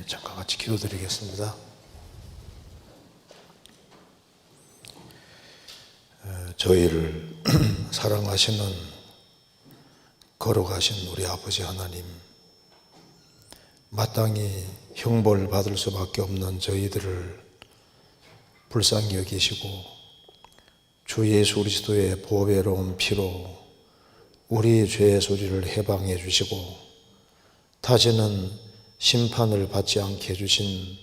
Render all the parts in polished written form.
잠깐 같이 기도드리겠습니다. 저희를 사랑하시는 거룩하신 우리 아버지 하나님, 마땅히 형벌 받을 수밖에 없는 저희들을 불쌍히 여기시고 주 예수 그리스도의 보배로운 피로 우리 죄의 소리를 해방해 주시고 다시는 심판을 받지 않게 해주신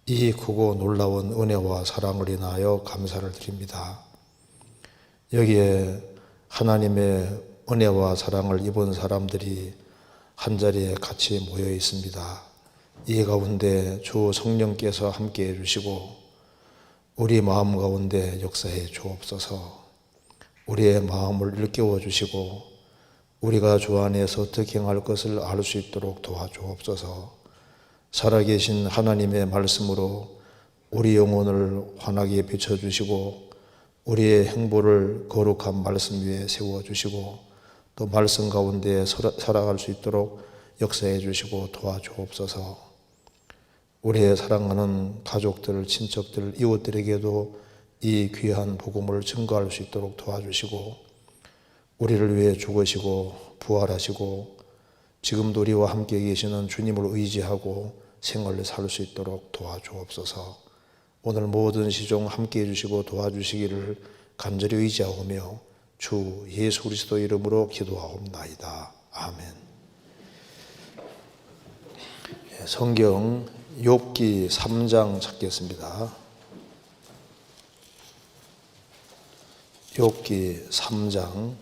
이 크고 놀라운 은혜와 사랑을 인하여 감사를 드립니다. 여기에 하나님의 은혜와 사랑을 입은 사람들이 한자리에 같이 모여 있습니다. 이 가운데 주 성령께서 함께 해주시고 우리 마음 가운데 역사해 주옵소서. 우리의 마음을 일깨워 주시고 우리가 주 안에서 어떻게 행할 것을 알 수 있도록 도와주옵소서. 살아계신 하나님의 말씀으로 우리 영혼을 환하게 비춰주시고 우리의 행보를 거룩한 말씀 위에 세워주시고 또 말씀 가운데 살아갈 수 있도록 역사해 주시고 도와주옵소서. 우리의 사랑하는 가족들, 친척들, 이웃들에게도 이 귀한 복음을 증거할 수 있도록 도와주시고 우리를 위해 죽으시고 부활하시고 지금도 우리와 함께 계시는 주님을 의지하고 생활을 살 수 있도록 도와주옵소서. 오늘 모든 시종 함께 해주시고 도와주시기를 간절히 의지하오며 주 예수 그리스도 이름으로 기도하옵나이다. 아멘. 성경 욥기 3장 찾겠습니다. 욥기 3장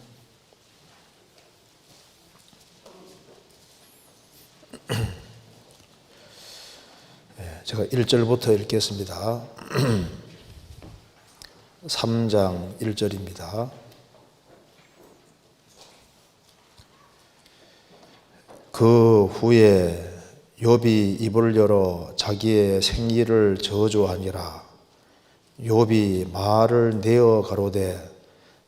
제가 1절부터 읽겠습니다. 3장 1절입니다. 그 후에 욥이 입을 열어 자기의 생일을 저주하니라. 욥이 말을 내어 가로되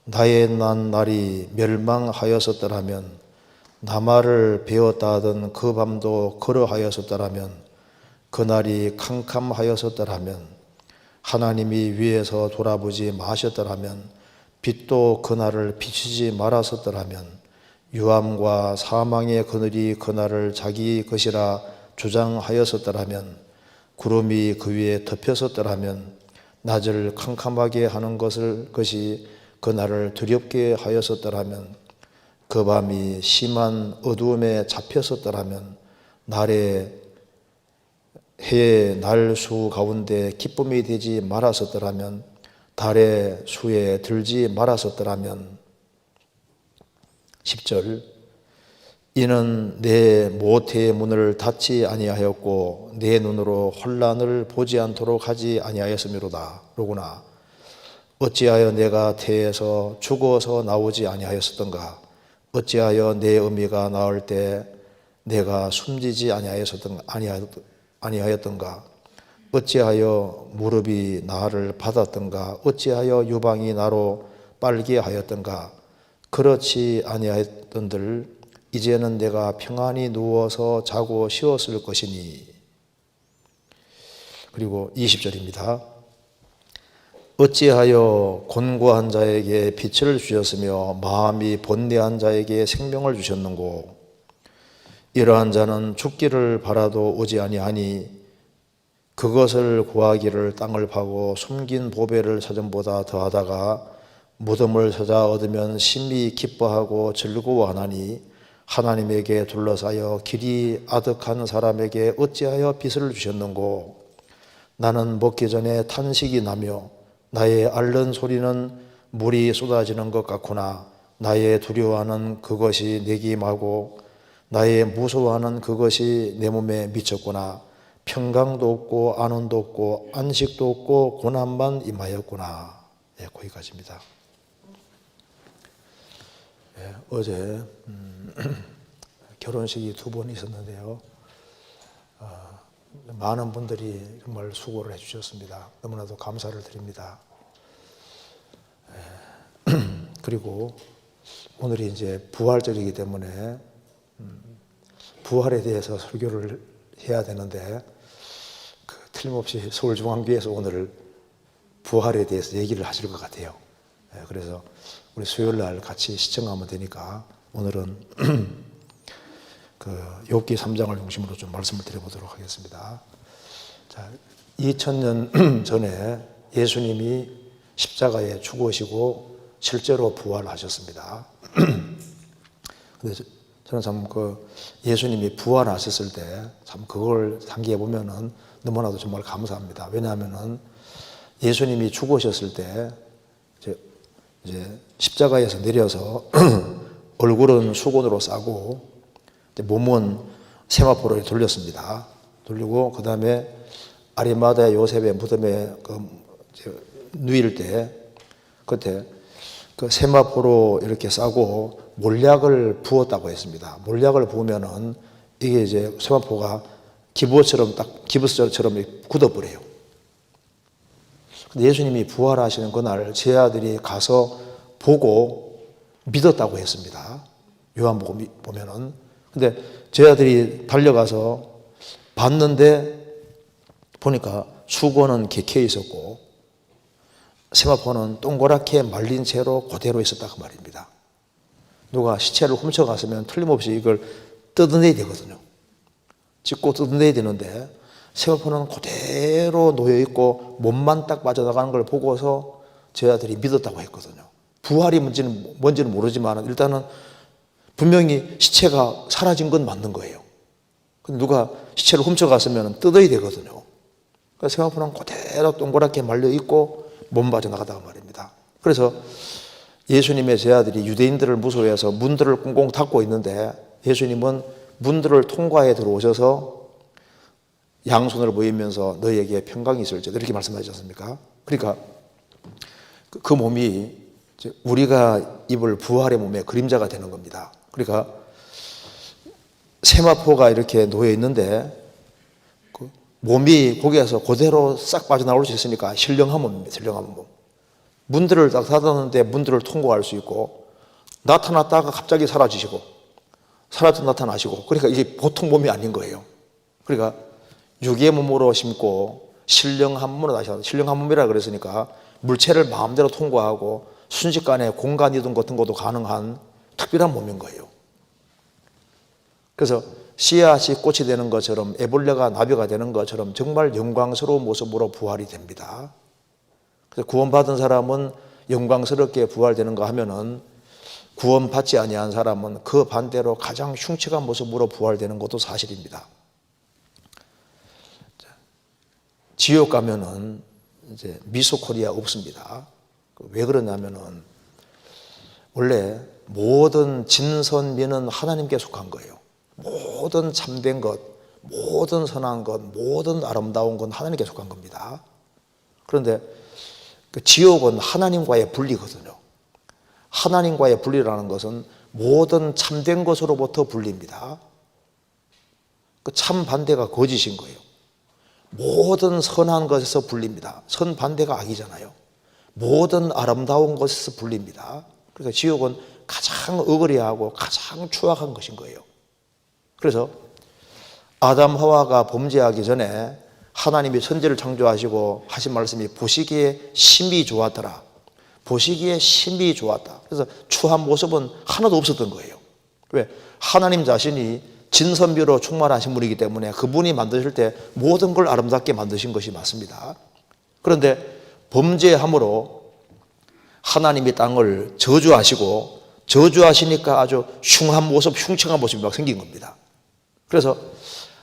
나의 난 날이 멸망하였었더라면 나말을 베었다 하던 그 밤도 그러하였었더라면 그날이 캄캄하였었더라면 하나님이 위에서 돌아보지 마셨더라면 빛도 그날을 비추지 말았었더라면 유암과 사망의 그늘이 그날을 자기 것이라 주장하였었더라면 구름이 그 위에 덮였었더라면 낮을 캄캄하게 하는 것이 그날을 두렵게 하였었더라면 그 밤이 심한 어두움에 잡혔었더라면 해의 날수 가운데 기쁨이 되지 말았었더라면 달의 수에 들지 말았었더라면 10절 이는 내 모태의 문을 닫지 아니하였고 내 눈으로 혼란을 보지 않도록 하지 아니하였음이로다. 로구나. 어찌하여 내가 태에서 죽어서 나오지 아니하였었던가. 어찌하여 내 어미가 나올 때 내가 숨지지 아니하였던가. 어찌하여 무릎이 나를 받았던가. 어찌하여 유방이 나로 빨게 하였던가. 그렇지 아니하였던들 이제는 내가 평안히 누워서 자고 쉬었을 것이니. 그리고 20절입니다. 어찌하여 곤고한 자에게 빛을 주셨으며 마음이 번뇌한 자에게 생명을 주셨는고. 이러한 자는 죽기를 바라도 오지 아니하니 그것을 구하기를 땅을 파고 숨긴 보배를 찾음보다 더하다가 무덤을 찾아 얻으면 심히 기뻐하고 즐거워하나니 하나님에게 둘러싸여 길이 아득한 사람에게 어찌하여 빛을 주셨는고. 나는 먹기 전에 탄식이 나며 나의 앓는 소리는 물이 쏟아지는 것 같구나. 나의 두려워하는 그것이 내게 임하고 나의 무서워하는 그것이 내 몸에 미쳤구나. 평강도 없고 안온도 없고 안식도 없고 고난만 임하였구나. 거기까지입니다. 어제 결혼식이 2번 있었는데요. 많은 분들이 정말 수고를 해주셨습니다. 너무나도 감사를 드립니다. 그리고 오늘이 이제 부활절이기 때문에 부활에 대해서 설교를 해야 되는데 틀림없이 서울중앙교회에서 오늘 부활에 대해서 얘기를 하실 것 같아요. 그래서 우리 수요일 날 같이 시청하면 되니까 오늘은 욥기 3장을 중심으로 좀 말씀을 드려보도록 하겠습니다. 자, 2000년 전에 예수님이 십자가에 죽으시고 실제로 부활하셨습니다. 근데 저는 참 예수님이 부활하셨을 때 참 그걸 상기해 보면은 너무나도 정말 감사합니다. 왜냐하면은 예수님이 죽으셨을 때 이제 십자가에서 내려서 얼굴은 수건으로 싸고 몸은 세마포로 돌렸습니다. 돌리고 그 다음에 아리마다 요셉의 무덤에 누일 때 그때 세마포로 이렇게 싸고 몰약을 부었다고 했습니다. 몰약을 부으면은 이게 이제 세마포가 기부처럼 굳어버려요. 근데 예수님이 부활하시는 그날 제 아들이 가서 보고 믿었다고 했습니다. 요한복음 보면은. 근데 제 아들이 달려가서 봤는데 보니까 수건은 개켜 있었고 세마포는 동그랗게 말린 채로 그대로 있었다 그 말입니다. 누가 시체를 훔쳐갔으면 틀림없이 이걸 뜯어내야 되거든요. 짚고 뜯어내야 되는데 세마포는 그대로 놓여있고 몸만 딱 빠져나가는 걸 보고서 제 아들이 믿었다고 했거든요. 부활이 뭔지는 모르지만 일단은 분명히 시체가 사라진 건 맞는 거예요. 근데 누가 시체를 훔쳐갔으면 뜯어야 되거든요. 그래서 세마포는 그대로 동그랗게 말려있고 몸 빠져나가다가 말입니다. 그래서 예수님의 제 아들이 유대인들을 무서워해서 문들을 꽁꽁 닫고 있는데 예수님은 문들을 통과해 들어오셔서 양손을 보이면서 너희에게 평강이 있을지어다 이렇게 말씀하시지 않습니까? 그러니까 그 몸이 우리가 입을 부활의 몸의 그림자가 되는 겁니다. 그러니까 세마포가 이렇게 놓여 있는데 몸이 거기에서 그대로 싹 빠져나올 수 있으니까 신령한 몸입니다. 신령한 몸. 문들을 딱 닫았는데 문들을 통과할 수 있고 나타났다가 갑자기 사라지시고 사라졌다 나타나시고 그러니까 이게 보통 몸이 아닌 거예요. 그러니까 육의 몸으로 심고 신령한 몸으로 다시 신령한 몸이라 그랬으니까 물체를 마음대로 통과하고 순식간에 공간 이동 같은 것도 가능한 특별한 몸인 거예요. 그래서 씨앗이 꽃이 되는 것처럼 애벌레가 나비가 되는 것처럼 정말 영광스러운 모습으로 부활이 됩니다. 그래서 구원받은 사람은 영광스럽게 부활되는가 하면은 구원받지 아니한 사람은 그 반대로 가장 흉측한 모습으로 부활되는 것도 사실입니다. 지옥 가면은 이제 미소코리아 없습니다. 왜 그러냐면은 원래 모든 진선미는 하나님께 속한 거예요. 모든 참된 것, 모든 선한 것, 모든 아름다운 건 하나님께 속한 겁니다. 그런데 그 지옥은 하나님과의 분리거든요. 하나님과의 분리라는 것은 모든 참된 것으로부터 분리입니다. 그 참 반대가 거짓인 거예요. 모든 선한 것에서 분리입니다. 선 반대가 악이잖아요. 모든 아름다운 것에서 분리입니다. 그러니까 지옥은 가장 어그리하고 가장 추악한 것인 거예요. 그래서 아담 하와가 범죄하기 전에 하나님이 천지를 창조하시고 하신 말씀이 보시기에 심히 좋았더라. 보시기에 심히 좋았다. 그래서 추한 모습은 하나도 없었던 거예요. 왜? 하나님 자신이 진선미로 충만하신 분이기 때문에 그분이 만드실 때 모든 걸 아름답게 만드신 것이 맞습니다. 그런데 범죄함으로 하나님이 땅을 저주하시고 저주하시니까 아주 흉한 모습, 흉측한 모습이 막 생긴 겁니다. 그래서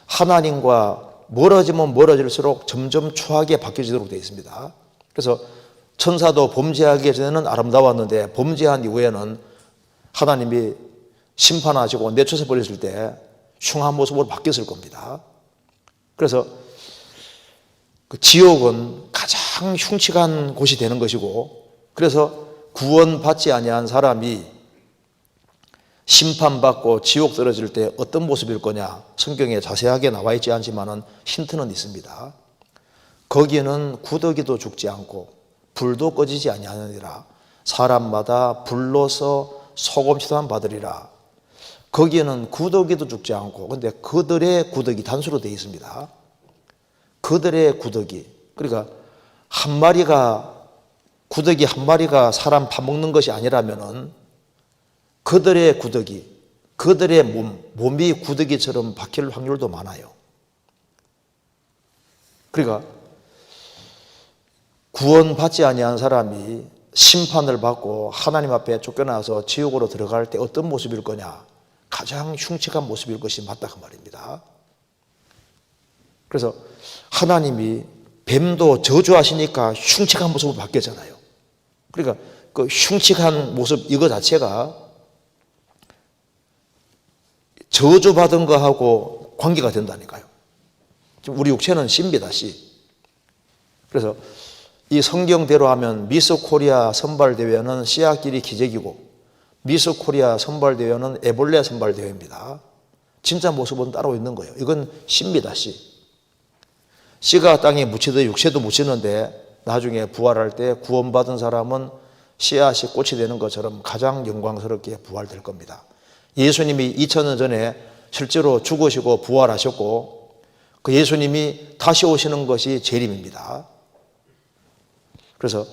하나님과 멀어지면 멀어질수록 점점 추하게 바뀌어지도록 되어 있습니다. 그래서 천사도 범죄하기 전에는 아름다웠는데 범죄한 이후에는 하나님이 심판하시고 내쳐서 버렸을 때 흉한 모습으로 바뀌었을 겁니다. 그래서 그 지옥은 가장 흉측한 곳이 되는 것이고 그래서 구원받지 아니한 사람이 심판받고 지옥 떨어질 때 어떤 모습일 거냐 성경에 자세하게 나와 있지 않지만 힌트는 있습니다. 거기에는 구더기도 죽지 않고 불도 꺼지지 아니하느니라. 사람마다 불로서 소금치도함 받으리라. 거기에는 구더기도 죽지 않고, 근데 그들의 구더기 단수로 되어 있습니다. 그들의 구더기. 그러니까 구더기 한 마리가 사람 파먹는 것이 아니라면은 그들의 구더기, 그들의 몸이 구더기처럼 바뀔 확률도 많아요. 그러니까 구원받지 아니한 사람이 심판을 받고 하나님 앞에 쫓겨나서 지옥으로 들어갈 때 어떤 모습일 거냐? 가장 흉측한 모습일 것이 맞다 그 말입니다. 그래서 하나님이 뱀도 저주하시니까 흉측한 모습으로 바뀌었잖아요. 그러니까 그 흉측한 모습 이거 자체가 저주받은 거하고 관계가 된다니까요. 지금 우리 육체는 씨입니다, 씨. 그래서 이 성경대로 하면 미스 코리아 선발대회는 씨앗끼리 기적이고 미스 코리아 선발대회는 애벌레 선발대회입니다. 진짜 모습은 따로 있는 거예요. 이건 씨입니다, 씨. 씨가 땅에 묻히듯 육체도 묻히는데 나중에 부활할 때 구원받은 사람은 씨앗이 꽃이 되는 것처럼 가장 영광스럽게 부활될 겁니다. 예수님이 2000년 전에 실제로 죽으시고 부활하셨고 그 예수님이 다시 오시는 것이 재림입니다. 그래서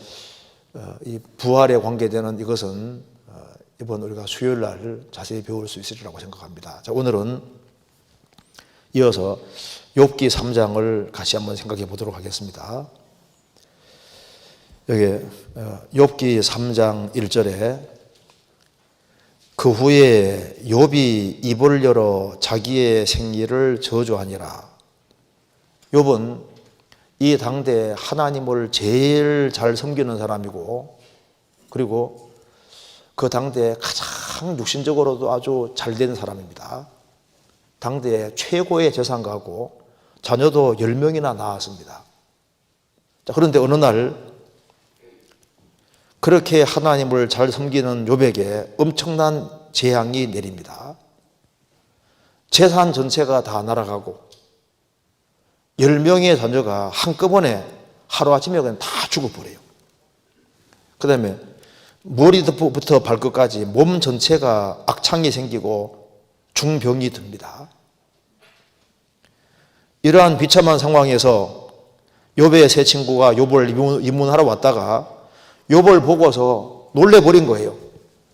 이 부활에 관계되는 이것은 이번 우리가 수요일 날 자세히 배울 수 있으리라고 생각합니다. 자, 오늘은 이어서 욥기 3장을 같이 한번 생각해 보도록 하겠습니다. 여기 욥기 3장 1절에 그 후에 욥이 입을 열어 자기의 생리를 저주하니라. 욥은 이 당대 하나님을 제일 잘 섬기는 사람이고 그리고 그 당대 가장 육신적으로도 아주 잘된 사람입니다. 당대 최고의 재산가고 자녀도 10명이나 낳았습니다. 자, 그런데 어느 날 그렇게 하나님을 잘 섬기는 욥에게 엄청난 재앙이 내립니다. 재산 전체가 다 날아가고 10명의 자녀가 한꺼번에 하루아침에 그냥 다 죽어버려요. 그 다음에 머리부터 발끝까지 몸 전체가 악창이 생기고 중병이 듭니다. 이러한 비참한 상황에서 욥의 세 친구가 욥을 입문하러 왔다가 욥을 보고서 놀래버린 거예요.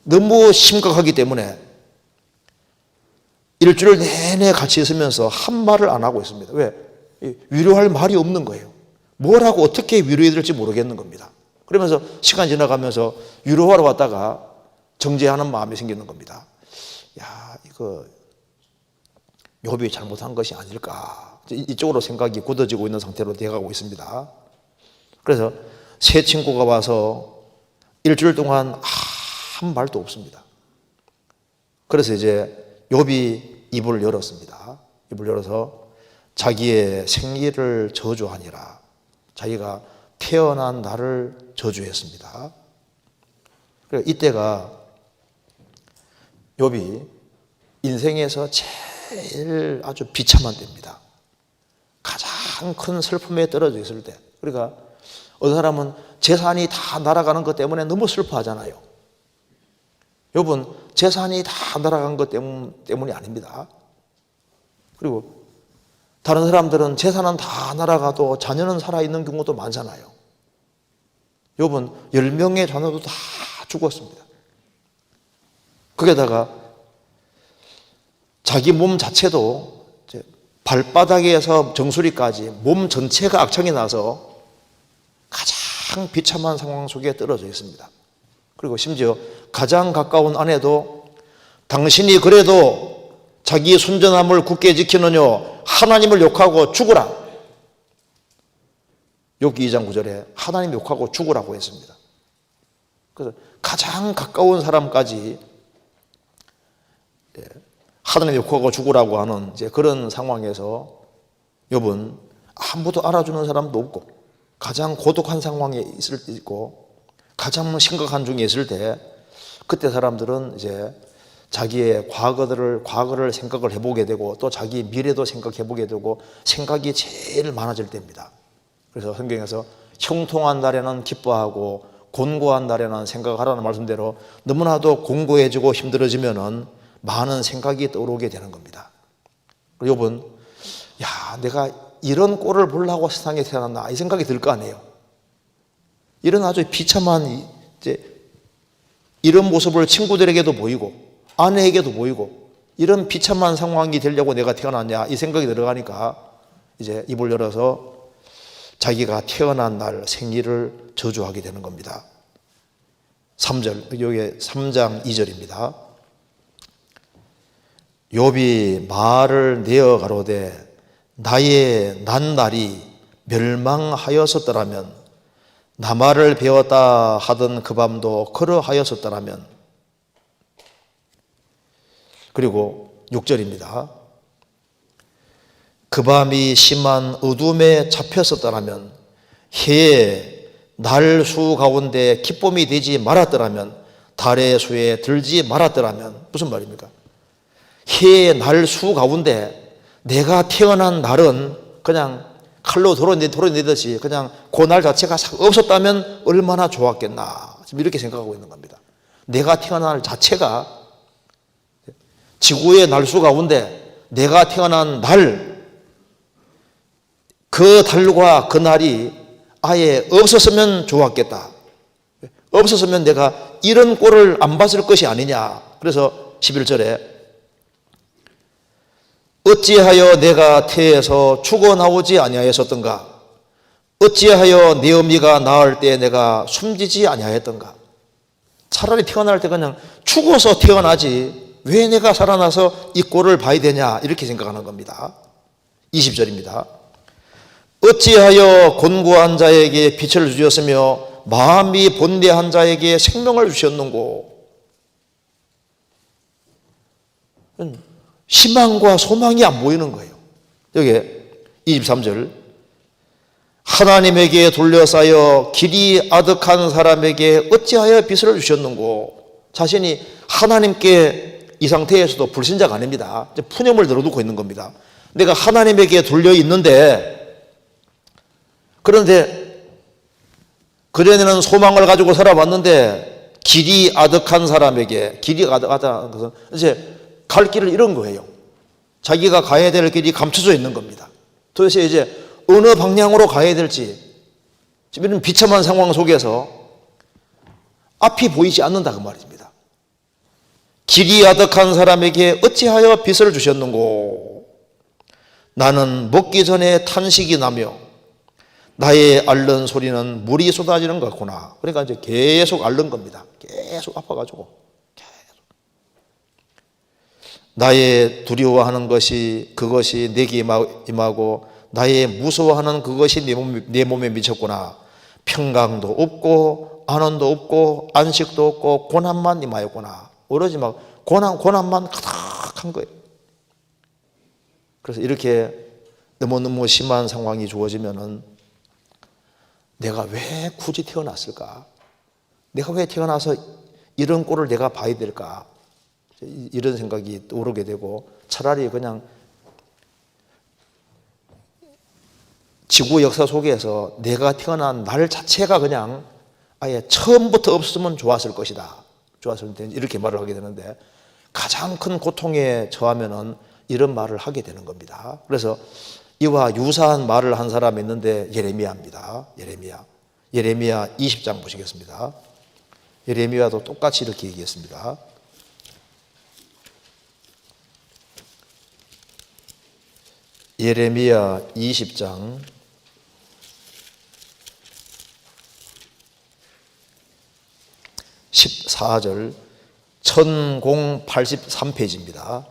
너무 심각하기 때문에 일주일 내내 같이 있으면서 한 말을 안 하고 있습니다. 왜? 위로할 말이 없는 거예요. 뭘 하고 어떻게 위로해야 될지 모르겠는 겁니다. 그러면서 시간 지나가면서 위로하러 왔다가 정죄하는 마음이 생기는 겁니다. 야, 이거 욥이 잘못한 것이 아닐까. 이쪽으로 생각이 굳어지고 있는 상태로 되어가고 있습니다. 그래서 세 친구가 와서 일주일 동안 한 말도 없습니다. 그래서 이제 욥이 입을 열었습니다. 입을 열어서 자기의 생리를 저주하니라. 자기가 태어난 날을 저주했습니다. 이때가 욥이 인생에서 제일 아주 비참한 때입니다. 가장 큰 슬픔에 떨어져 있을 때. 그러니까 어떤 사람은 재산이 다 날아가는 것 때문에 너무 슬퍼하잖아요. 욥은 재산이 다 날아간 것 때문이 아닙니다. 그리고 다른 사람들은 재산은 다 날아가도 자녀는 살아있는 경우도 많잖아요. 욥은 10명의 자녀도 다 죽었습니다. 거기에다가 자기 몸 자체도 발바닥에서 정수리까지 몸 전체가 악창이 나서 가장 비참한 상황 속에 떨어져 있습니다. 그리고 심지어 가장 가까운 아내도 당신이 그래도 자기 순전함을 굳게 지키느냐 하나님을 욕하고 죽으라. 욥기 2장 9절에 하나님 욕하고 죽으라고 했습니다. 그래서 가장 가까운 사람까지 하나님 욕하고 죽으라고 하는 이제 그런 상황에서 욥은 아무도 알아주는 사람도 없고 가장 고독한 상황에 있을 때 있고 가장 심각한 중에 있을 때 그때 사람들은 이제 자기의 과거를 생각을 해보게 되고 또 자기 미래도 생각해보게 되고 생각이 제일 많아질 때입니다. 그래서 성경에서 형통한 날에는 기뻐하고 곤고한 날에는 생각하라는 말씀대로 너무나도 곤고해지고 힘들어지면은 많은 생각이 떠오르게 되는 겁니다. 욥은 야, 내가 이런 꼴을 보려고 세상에 태어났나 이 생각이 들 거 아니에요. 이런 아주 비참한 이런 모습을 친구들에게도 보이고 아내에게도 보이고 이런 비참한 상황이 되려고 내가 태어났냐 이 생각이 들어가니까 이제 입을 열어서 자기가 태어난 날 생일을 저주하게 되는 겁니다. 3절, 여기 3장 2절입니다. 욥이 말을 내어 가로되 나의 난 날이 멸망하였었더라면 나말을 배웠다 하던 그 밤도 그러하였었더라면. 그리고 6절입니다. 그 밤이 심한 어둠에 잡혔었더라면 해의 날수 가운데 기쁨이 되지 말았더라면 달의 수에 들지 말았더라면. 무슨 말입니까? 해의 날수 가운데 내가 태어난 날은 그냥 칼로 도려내듯이 그냥 그 날 자체가 없었다면 얼마나 좋았겠나 지금 이렇게 생각하고 있는 겁니다. 내가 태어난 날 자체가 지구의 날수 가운데 내가 태어난 날 그 달과 그 날이 아예 없었으면 좋았겠다. 없었으면 내가 이런 꼴을 안 봤을 것이 아니냐. 그래서 11절에 어찌하여 내가 태에서 죽어나오지 아니하였었던가? 어찌하여 내 어미가 낳을 때 내가 숨지지 아니하였던가? 차라리 태어날 때 그냥 죽어서 태어나지 왜 내가 살아나서 이 꼴을 봐야 되냐 이렇게 생각하는 겁니다. 20절입니다. 어찌하여 곤고한 자에게 빛을 주셨으며 마음이 본대한 자에게 생명을 주셨는고? 희망과 소망이 안 보이는 거예요. 여기 23절 하나님에게 둘러싸여 길이 아득한 사람에게 어찌하여 빛을 주셨는고? 자신이 하나님께 이 상태에서도 불신자가 아닙니다. 푸념을 들어두고 있는 겁니다. 내가 하나님에게 둘려 있는데 그런데 그전에는 소망을 가지고 살아왔는데 길이 아득한 사람에게 길이 아득하다는 것은 이제 갈 길을 잃은 거예요. 자기가 가야 될 길이 감춰져 있는 겁니다. 도대체 이제 어느 방향으로 가야 될지 지금 이런 비참한 상황 속에서 앞이 보이지 않는다 그 말입니다. 길이 아득한 사람에게 어찌하여 빛을 주셨는고? 나는 먹기 전에 탄식이 나며 나의 앓는 소리는 물이 쏟아지는 것 같구나. 그러니까 이제 계속 앓는 겁니다. 계속 아파가지고 계속. 나의 두려워하는 것이 그것이 내게 임하고 나의 무서워하는 그것이 내 몸에 미쳤구나. 평강도 없고 안원도 없고 안식도 없고 고난만 임하였구나. 오로지 막 고난만 가득한 거예요. 그래서 이렇게 너무너무 심한 상황이 주어지면은 내가 왜 굳이 태어났을까? 내가 왜 태어나서 이런 꼴을 내가 봐야 될까? 이런 생각이 오르게 되고 차라리 그냥 지구 역사 속에서 내가 태어난 날 자체가 그냥 아예 처음부터 없었으면 좋았을 것이다. 좋았을 텐데 이렇게 말을 하게 되는데 가장 큰 고통에 처하면은 이런 말을 하게 되는 겁니다. 그래서 이와 유사한 말을 한 사람이 있는데 예레미야입니다. 예레미야 20장 보시겠습니다. 예레미야도 똑같이 이렇게 얘기했습니다. 예레미야 20장 14절 1083페이지입니다.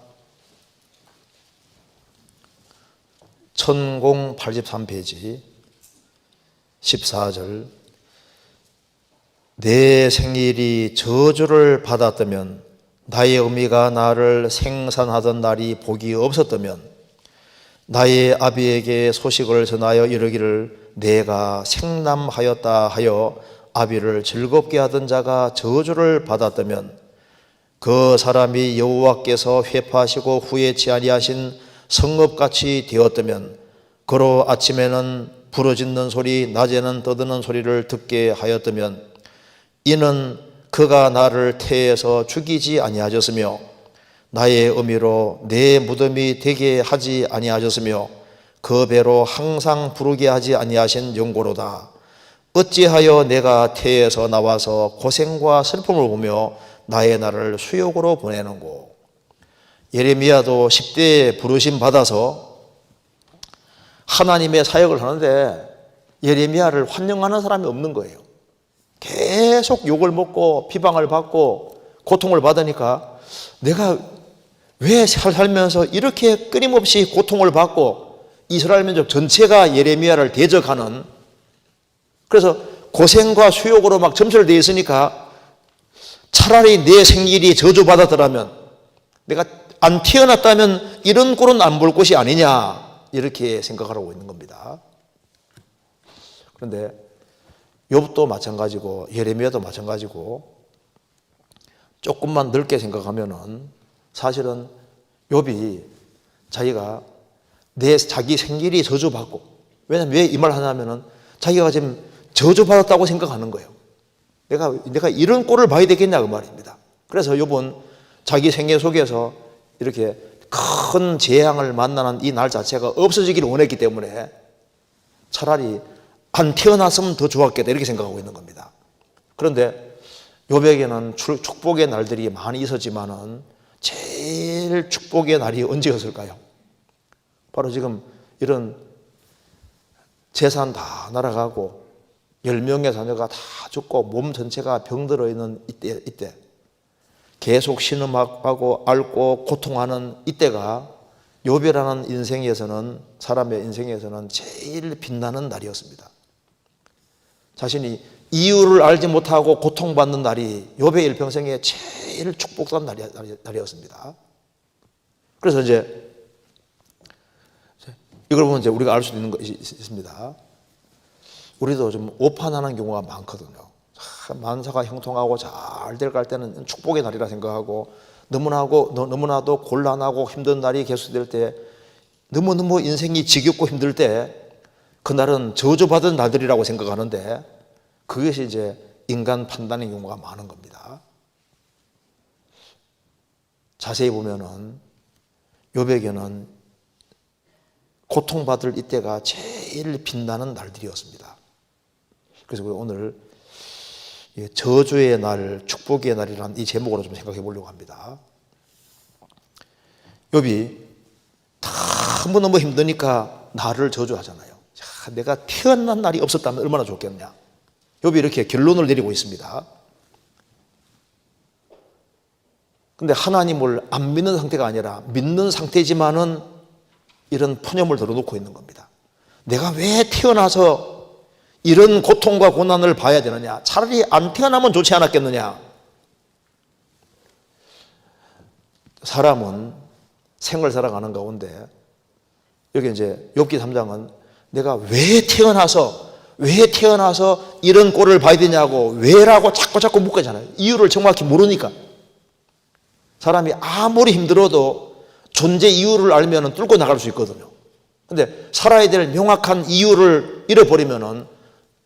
1083페이지 14절 내 생일이 저주를 받았다면 나의 어미가 나를 생산하던 날이 복이 없었다면 나의 아비에게 소식을 전하여 이르기를 내가 생남하였다 하여 아비를 즐겁게 하던 자가 저주를 받았다면 그 사람이 여호와께서 회파하시고 후회치 아니하신 성읍같이 되었다면 그로 아침에는 부르짖는 소리 낮에는 떠드는 소리를 듣게 하였다면 이는 그가 나를 태에서 죽이지 아니하셨으며 나의 의미로 내 무덤이 되게 하지 아니하셨으며 그 배로 항상 부르게 하지 아니하신 영고로다. 어찌하여 내가 태에서 나와서 고생과 슬픔을 보며 나의 날을 수욕으로 보내는고. 예레미야도 10대에 부르심 받아서 하나님의 사역을 하는데 예레미야를 환영하는 사람이 없는 거예요. 계속 욕을 먹고 비방을 받고 고통을 받으니까 내가 왜 살면서 이렇게 끊임없이 고통을 받고 이스라엘 민족 전체가 예레미야를 대적하는, 그래서 고생과 수욕으로 막 점철되어 있으니까 차라리 내 생일이 저주받았더라면, 내가 안 태어났다면 이런 꼴은 안 볼 것이 아니냐, 이렇게 생각하고 있는 겁니다. 그런데 욥도 마찬가지고 예레미야도 마찬가지고 조금만 넓게 생각하면은 사실은 욥이 자기가 자기 생일이 저주받고, 왜냐하면 왜 이 말 하냐면은 자기가 지금 저주받았다고 생각하는 거예요. 내가 이런 꼴을 봐야 되겠냐 그 말입니다. 그래서 욥은 자기 생애 속에서 이렇게 큰 재앙을 만나는 이 날 자체가 없어지기를 원했기 때문에 차라리 안 태어났으면 더 좋았겠다 이렇게 생각하고 있는 겁니다. 그런데 욥에게는 축복의 날들이 많이 있었지만은 제일 축복의 날이 언제였을까요? 바로 지금 이런 재산 다 날아가고 10명의 자녀가 다 죽고 몸 전체가 병들어 있는 이때 계속 신음하고 앓고 고통하는 이때가 욥이라는 인생에서는, 사람의 인생에서는 제일 빛나는 날이었습니다. 자신이 이유를 알지 못하고 고통받는 날이 욥의 일평생에 제일 축복된 날이었습니다. 그래서 이제 이걸 보면 이제 우리가 알 수 있는 것이 있습니다. 우리도 좀 오판하는 경우가 많거든요. 만사가 형통하고 잘 될 때는 축복의 날이라 생각하고, 너무나도 곤란하고 힘든 날이 계속될 때, 너무너무 인생이 지겹고 힘들 때 그날은 저주받은 날들이라고 생각하는데, 그것이 이제 인간 판단의 경우가 많은 겁니다. 자세히 보면은 욥에게는 고통받을 이때가 제일 빛나는 날들이었습니다. 그래서 오늘 저주의 날, 축복의 날이라는 이 제목으로 좀 생각해 보려고 합니다. 욥이 너무너무 힘드니까 나를 저주하잖아요. 내가 태어난 날이 없었다면 얼마나 좋겠냐. 욥이 이렇게 결론을 내리고 있습니다. 근데 하나님을 안 믿는 상태가 아니라 믿는 상태지만은 이런 푸념을 덜어놓고 있는 겁니다. 내가 왜 태어나서 이런 고통과 고난을 봐야 되느냐? 차라리 안 태어나면 좋지 않았겠느냐? 사람은 생을 살아가는 가운데 여기 이제 욥기 3장은 내가 왜 태어나서 이런 꼴을 봐야 되냐고 왜라고 자꾸 묻잖아요. 이유를 정확히 모르니까. 사람이 아무리 힘들어도 존재 이유를 알면 뚫고 나갈 수 있거든요. 근데 살아야 될 명확한 이유를 잃어버리면은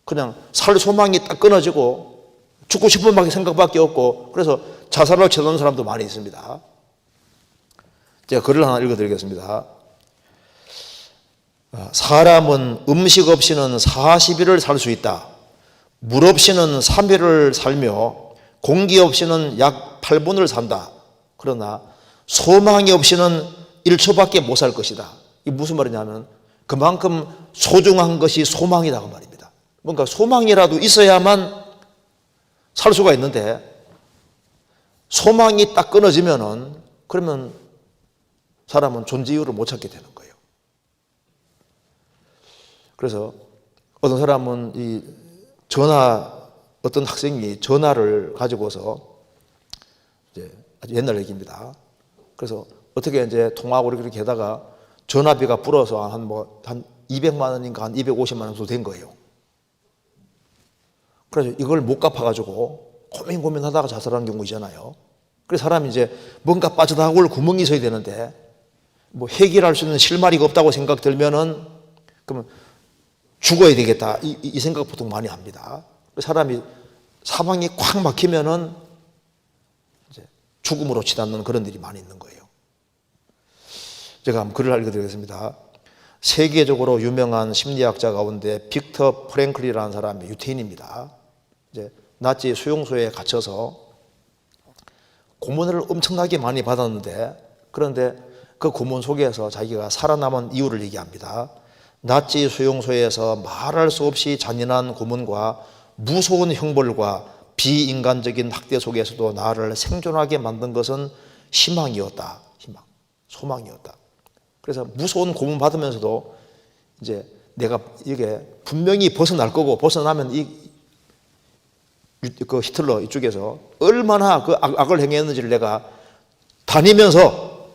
그냥 살 소망이 딱 끊어지고 죽고 싶은 생각밖에 없고, 그래서 자살을 쳐놓은 사람도 많이 있습니다. 제가 글을 하나 읽어드리겠습니다. 사람은 음식 없이는 40일을 살 수 있다. 물 없이는 3일을 살며 공기 없이는 약 8분을 산다. 그러나 소망이 없이는 1초밖에 못 살 것이다. 이게 무슨 말이냐면 그만큼 소중한 것이 소망이다 그 말입니다. 뭔가 소망이라도 있어야만 살 수가 있는데, 소망이 딱 끊어지면은 그러면 사람은 존재 이유를 못 찾게 되는 거예요. 그래서 어떤 사람은 어떤 학생이 전화를 가지고서 이제 아주 옛날 얘기입니다. 그래서 어떻게 이제 통화하고 이렇게 하다가 전화비가 불어서 한 200만 원인가 한 250만 원 정도 된 거예요. 그래서 이걸 못 갚아가지고 고민하다가 자살한 경우 있잖아요. 그래서 사람이 이제 뭔가 빠져나올 구멍이 있어야 되는데 해결할 수 있는 실마리가 없다고 생각 들면은 그러면 죽어야 되겠다 이 생각 보통 많이 합니다. 사람이 사방이 꽉 막히면은 이제 죽음으로 치닫는 그런 일이 많이 있는 거예요. 제가 한번 글을 읽어드리겠습니다. 세계적으로 유명한 심리학자 가운데 빅터 프랭클이라는 사람이 유태인입니다. 이제 나치 수용소에 갇혀서 고문을 엄청나게 많이 받았는데, 그런데 그 고문 속에서 자기가 살아남은 이유를 얘기합니다. 나치 수용소에서 말할 수 없이 잔인한 고문과 무서운 형벌과 비인간적인 학대 속에서도 나를 생존하게 만든 것은 희망이었다. 희망, 소망이었다. 그래서 무서운 고문 받으면서도 이제 내가 이게 분명히 벗어날 거고, 벗어나면 그 히틀러 이쪽에서 얼마나 그 악을 행했는지를 내가 다니면서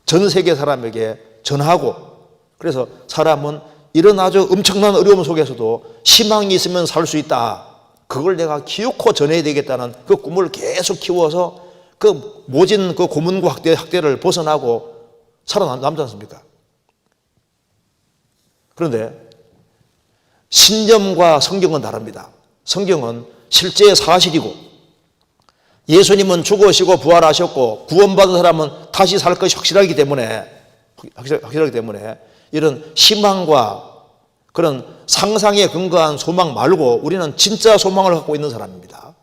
전 세계 사람에게 전하고, 그래서 사람은 이런 아주 엄청난 어려움 속에서도 희망이 있으면 살 수 있다. 그걸 내가 기어코 전해야 되겠다는 그 꿈을 계속 키워서 그 모진 그 고문과 학대를 벗어나고 살아남지 않습니까? 그런데 신념과 성경은 다릅니다. 성경은 실제 사실이고, 예수님은 죽으시고 부활하셨고 구원받은 사람은 다시 살 것이 확실하기 때문에 이런 희망과 그런 상상에 근거한 소망 말고 우리는 진짜 소망을 갖고 있는 사람입니다.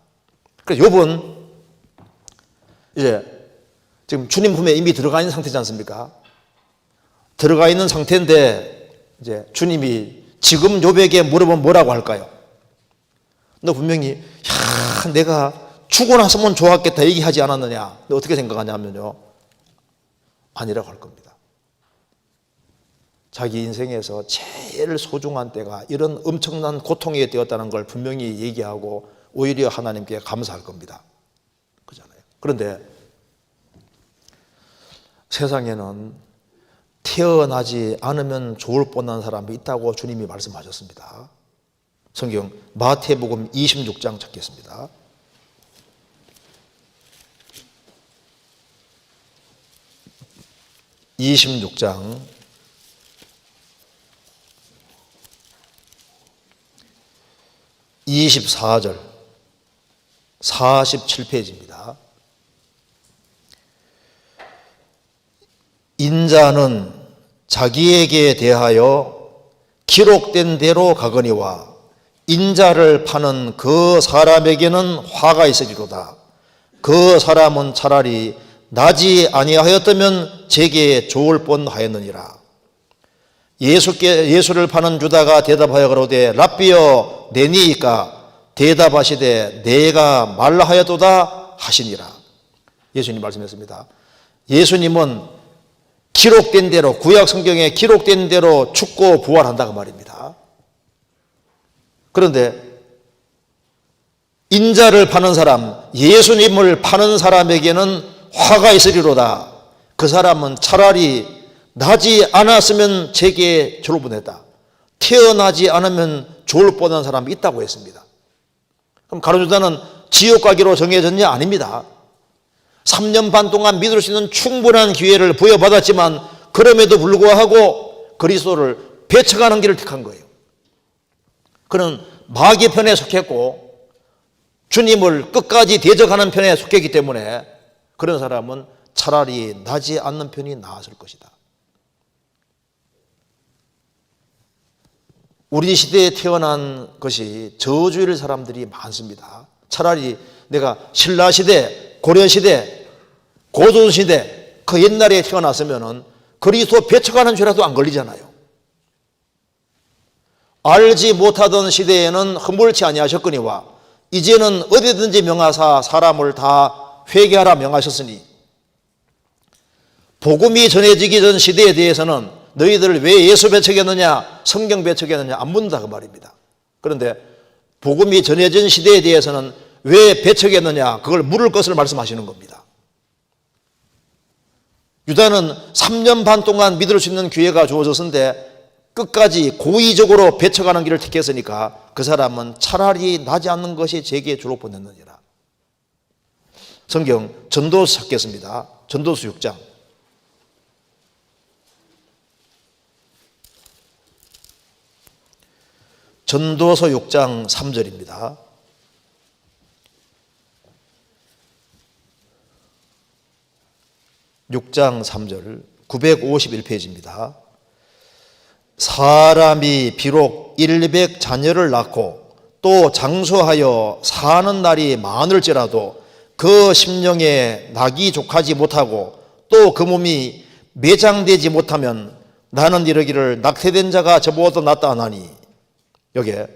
그래서 욥은 이제 지금 주님 품에 이미 들어가 있는 상태지 않습니까? 들어가 있는 상태인데 이제 주님이 지금 욥에게 물어보면 뭐라고 할까요? 너 분명히 야, 내가 죽고 났으면 좋았겠다 얘기하지 않았느냐? 너 어떻게 생각하냐면요, 아니라고 할 겁니다. 자기 인생에서 제일 소중한 때가 이런 엄청난 고통의 때였다는 걸 분명히 얘기하고 오히려 하나님께 감사할 겁니다. 그렇잖아요. 그런데 세상에는 태어나지 않으면 좋을 뻔한 사람이 있다고 주님이 말씀하셨습니다. 성경 마태복음 26장 찾겠습니다. (26장) 24절 47페이지입니다. 인자는 자기에게 대하여 기록된 대로 가거니와 인자를 파는 그 사람에게는 화가 있으리로다. 그 사람은 차라리 나지 아니하였다면 제게 좋을 뻔하였느니라. 예수를 파는 유다가 대답하여 가로되 랍비여 내니이까 대답하시되 내가 말하였도다 하시니라. 예수님 말씀했습니다. 예수님은 기록된 대로, 구약 성경에 기록된 대로 죽고 부활한다고 말입니다. 그런데 인자를 파는 사람, 예수님을 파는 사람에게는 화가 있으리로다. 그 사람은 차라리 나지 않았으면 제게 좋을 뻔했다. 태어나지 않으면 좋을 뻔한 사람이 있다고 했습니다. 그럼 가룟유다는 지옥 가기로 정해졌냐? 아닙니다. 3년 반 동안 믿을 수 있는 충분한 기회를 부여받았지만 그럼에도 불구하고 그리스도를 배척하는 길을 택한 거예요. 그는 마귀 편에 속했고 주님을 끝까지 대적하는 편에 속했기 때문에 그런 사람은 차라리 나지 않는 편이 나았을 것이다. 우리 시대에 태어난 것이 저주일 사람들이 많습니다. 차라리 내가 신라시대, 고려시대, 고조시대 그 옛날에 태어났으면 그리스도 배척하는 죄라도 안 걸리잖아요. 알지 못하던 시대에는 흠불치 아니하셨거니와 이제는 어디든지 명하사 사람을 다 회개하라 명하셨으니 복음이 전해지기 전 시대에 대해서는 너희들 왜 예수 배척했느냐, 성경 배척했느냐 안 묻는다 그 말입니다. 그런데 복음이 전해진 시대에 대해서는 왜 배척했느냐 그걸 물을 것을 말씀하시는 겁니다. 유다는 3년 반 동안 믿을 수 있는 기회가 주어졌는데 끝까지 고의적으로 배척하는 길을 택했으니까 그 사람은 차라리 나지 않는 것이 제게 주로 보냈느니라. 성경 전도서 찾겠습니다. 전도서 6장 전도서 6장 3절입니다. 6장 3절 951페이지입니다. 사람이 비록 100자녀를 낳고 또 장수하여 사는 날이 많을지라도 그 심령에 낙이 족하지 못하고 또 그 몸이 매장되지 못하면 나는 이르기를 낙태된 자가 저보다 낫다 하나니, 여기에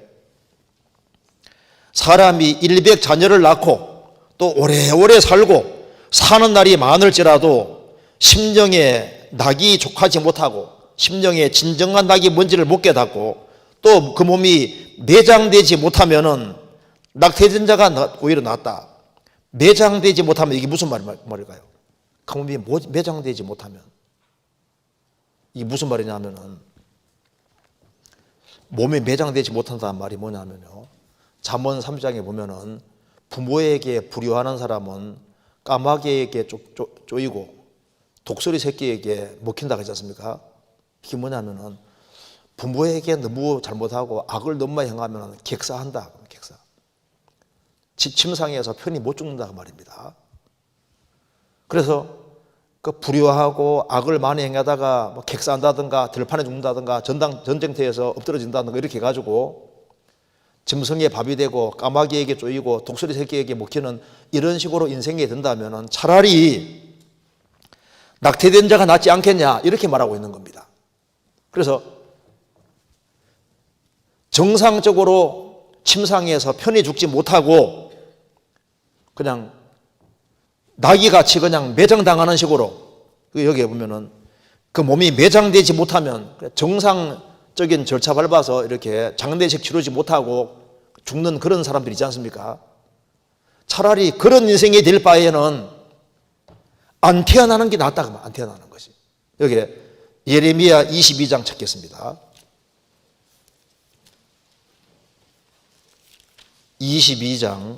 사람이 100자녀를 낳고 또 오래오래 살고 사는 날이 많을지라도 심령에 낙이 족하지 못하고 심령에 진정한 낙이 뭔지를 못 깨닫고 또 그 몸이 매장되지 못하면은 낙태된 자가 오히려 낫다. 매장되지 못하면 이게 무슨 말일까요? 그 몸이 매장되지 못하면 이게 무슨 말이냐면은, 몸이 매장되지 못한다는 말이 뭐냐면요, 잠언 3장에 보면은 부모에게 불효하는 사람은 까마귀에게 쪼이고 독수리 새끼에게 먹힌다고 하지 않습니까? 이게 뭐냐면은 부모에게 너무 잘못하고 악을 너무 많이 행하면 객사한다. 객사. 침상에서 편히 못 죽는다 그 말입니다. 그래서 그 불효하고 악을 많이 행하다가 뭐 객사한다든가 들판에 죽는다든가 전쟁터에서 엎드러진다든가 이렇게 해가지고 짐승의 밥이 되고 까마귀에게 쪼이고 독수리 새끼에게 먹히는 이런 식으로 인생에 든다면 차라리 낙태된 자가 낫지 않겠냐 이렇게 말하고 있는 겁니다. 그래서 정상적으로 침상에서 편히 죽지 못하고 그냥 나귀같이 그냥 매장당하는 식으로, 여기에 보면은 그 몸이 매장되지 못하면 정상적인 절차 밟아서 이렇게 장례식 치르지 못하고 죽는 그런 사람들 있지 않습니까? 차라리 그런 인생이 될 바에는 안 태어나는 게 낫다. 안 태어나는 것이. 여기에 예레미야 22장 찾겠습니다. 22장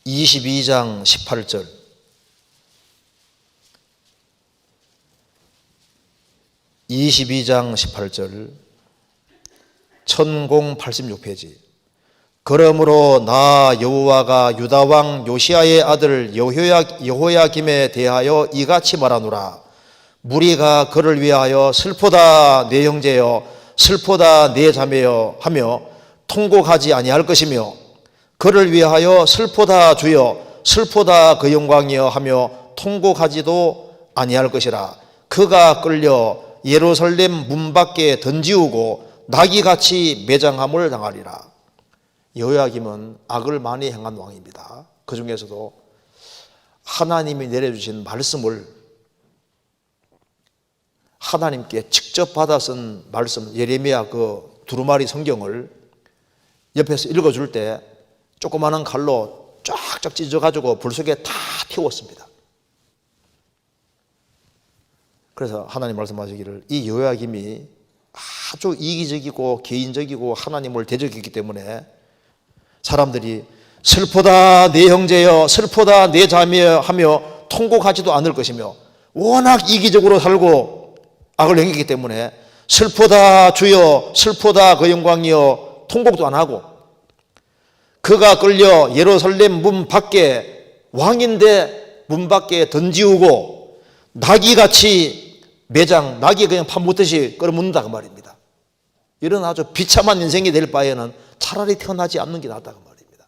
18절. 천공 86페이지. 그러므로 나 여호와가 유다왕 요시야의 아들 여호야김에 대하여 이같이 말하노라. 무리가 그를 위하여 슬프다 내 형제여, 슬프다 내 자매여 하며 통곡하지 아니할 것이며, 그를 위하여 슬프다 주여, 슬프다 그 영광이여 하며 통곡하지도 아니할 것이라. 그가 끌려 예루살렘 문 밖에 던지우고 나귀같이 매장함을 당하리라. 여호야김은 악을 많이 행한 왕입니다. 그 중에서도 하나님이 내려주신 말씀을 하나님께 직접 받아 쓴 말씀, 예레미야 그 두루마리 성경을 옆에서 읽어줄 때 조그마한 칼로 쫙쫙 찢어가지고 불 속에 다 태웠습니다. 그래서 하나님 말씀하시기를 이 여호야김이 아주 이기적이고 개인적이고 하나님을 대적했기 때문에 사람들이 슬프다 내 형제여, 슬프다 내 자매여 하며 통곡하지도 않을 것이며, 워낙 이기적으로 살고 악을 행했기 때문에 슬프다 주여, 슬프다 그 영광이여 통곡도 안 하고, 그가 끌려 예루살렘 문 밖에, 왕인데 문 밖에 던지우고 나귀같이 매장, 나귀 그냥 밥 먹듯이 끌어묻는다 그 말입니다. 이런 아주 비참한 인생이 될 바에는 차라리 태어나지 않는 게 낫다 그 말입니다.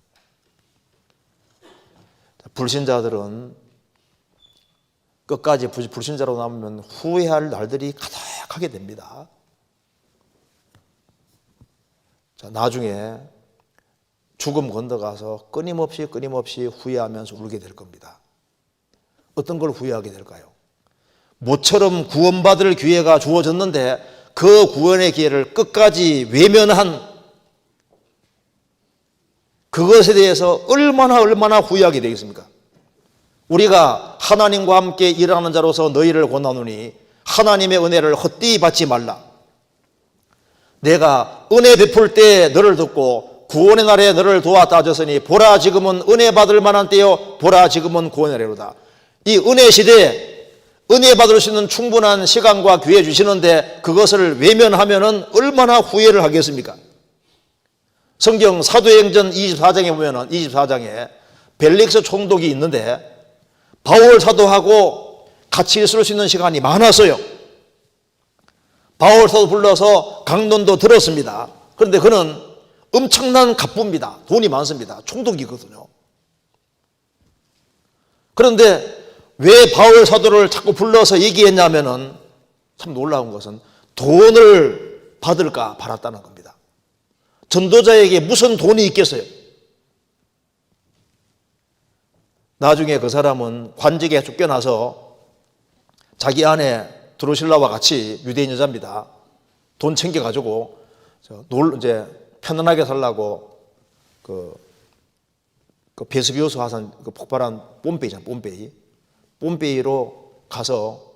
불신자들은 끝까지 불신자로 남으면 후회할 날들이 가득하게 됩니다. 자, 나중에 죽음 건너가서 끊임없이 후회하면서 울게 될 겁니다. 어떤 걸 후회하게 될까요? 모처럼 구원받을 기회가 주어졌는데 그 구원의 기회를 끝까지 외면한 그것에 대해서 얼마나 후회하게 되겠습니까? 우리가 하나님과 함께 일하는 자로서 너희를 권하노니 하나님의 은혜를 헛되이 받지 말라. 내가 은혜 베풀 때 너를 듣고 구원의 날에 너를 도왔다 하셨으니 보라 지금은 은혜 받을 만한 때요, 보라 지금은 구원의 날이로다. 이 은혜 시대에 은혜 받을 수 있는 충분한 시간과 기회 주시는데 그것을 외면하면은 얼마나 후회를 하겠습니까? 성경 사도행전 24장에 보면은 24장에 벨릭스 총독이 있는데 바울 사도하고 같이 있을 수 있는 시간이 많았어요. 바울 사도 불러서 강론도 들었습니다. 그런데 그는 엄청난 갑부입니다. 돈이 많습니다. 총독이거든요. 그런데 왜 바울 사도를 자꾸 불러서 얘기했냐면은 참 놀라운 것은 돈을 받을까 바랐다는 겁니다. 전도자에게 무슨 돈이 있겠어요? 나중에 그 사람은 관직에 쫓겨나서 자기 아내 드루실라와 같이 유대인 여자입니다. 돈 챙겨가지고 이제 편안하게 살라고 그 베스비오스 화산 폭발한 뽐페이잖아요. 뽐페이로 가서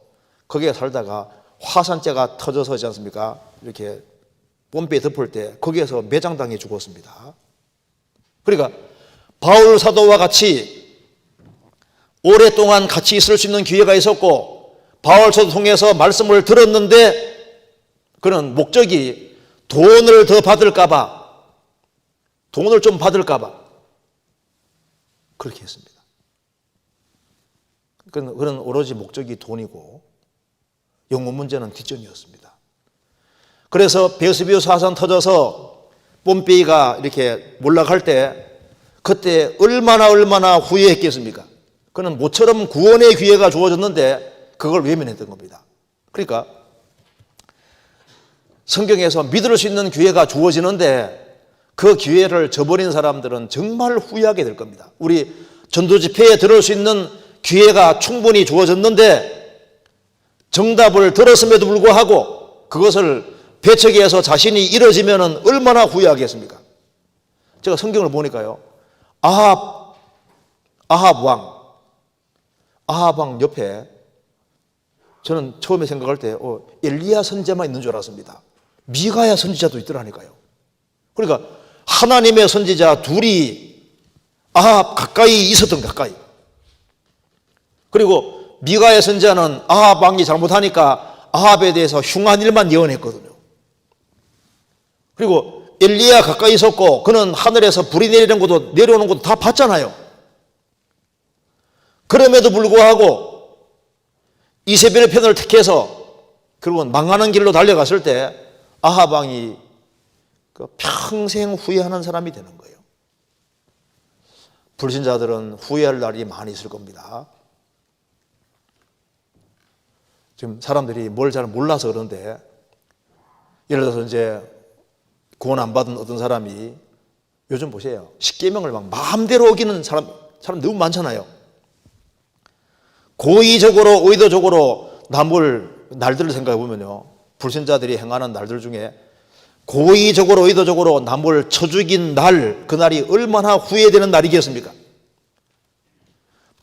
거기에 살다가 화산재가 터져서 있지 않습니까? 이렇게 뽐페이 덮을 때 거기에서 매장당해 죽었습니다. 그러니까 바울 사도와 같이 오랫동안 같이 있을 수 있는 기회가 있었고 바울 사도 통해서 말씀을 들었는데 그는 목적이 돈을 더 받을까 봐, 돈을 좀 받을까 봐 그렇게 했습니다. 그는 오로지 목적이 돈이고 영혼 문제는 뒷전이었습니다. 그래서 베스비오스 화산 터져서 뽐페이가 이렇게 몰락할 때 그때 얼마나 후회했겠습니까? 그는 모처럼 구원의 기회가 주어졌는데 그걸 외면했던 겁니다. 그러니까 성경에서 믿을 수 있는 기회가 주어지는데 그 기회를 저버린 사람들은 정말 후회하게 될 겁니다. 우리 전도 집회에 들을 수 있는 기회가 충분히 주어졌는데 정답을 들었음에도 불구하고 그것을 배척해서 자신이 이뤄지면 얼마나 후회하겠습니까? 제가 성경을 보니까요. 아합 왕 옆에 저는 처음에 생각할 때 엘리야 선지자만 있는 줄 알았습니다. 미가야 선지자도 있더라니까요. 그러니까 하나님의 선지자 둘이 아합 가까이 있었던 가까이. 그리고 미가의 선지자는 아합 왕이 잘못하니까 아합에 대해서 흉한 일만 예언했거든요. 그리고 엘리야 가까이 있었고 그는 하늘에서 불이 내리는 것도 내려오는 것도 다 봤잖아요. 그럼에도 불구하고 이세벨의 편을 택해서 결국은 망하는 길로 달려갔을 때 아합 왕이 평생 후회하는 사람이 되는 거예요. 불신자들은 후회할 날이 많이 있을 겁니다. 지금 사람들이 뭘 잘 몰라서 그런데 예를 들어서 이제 구원 안 받은 어떤 사람이 요즘 보세요. 십계명을 막 마음대로 어기는 사람 너무 많잖아요. 고의적으로 의도적으로 날들을 생각해 보면요. 불신자들이 행하는 날들 중에 고의적으로 의도적으로 남을 쳐 죽인 날, 그날이 얼마나 후회되는 날이겠습니까?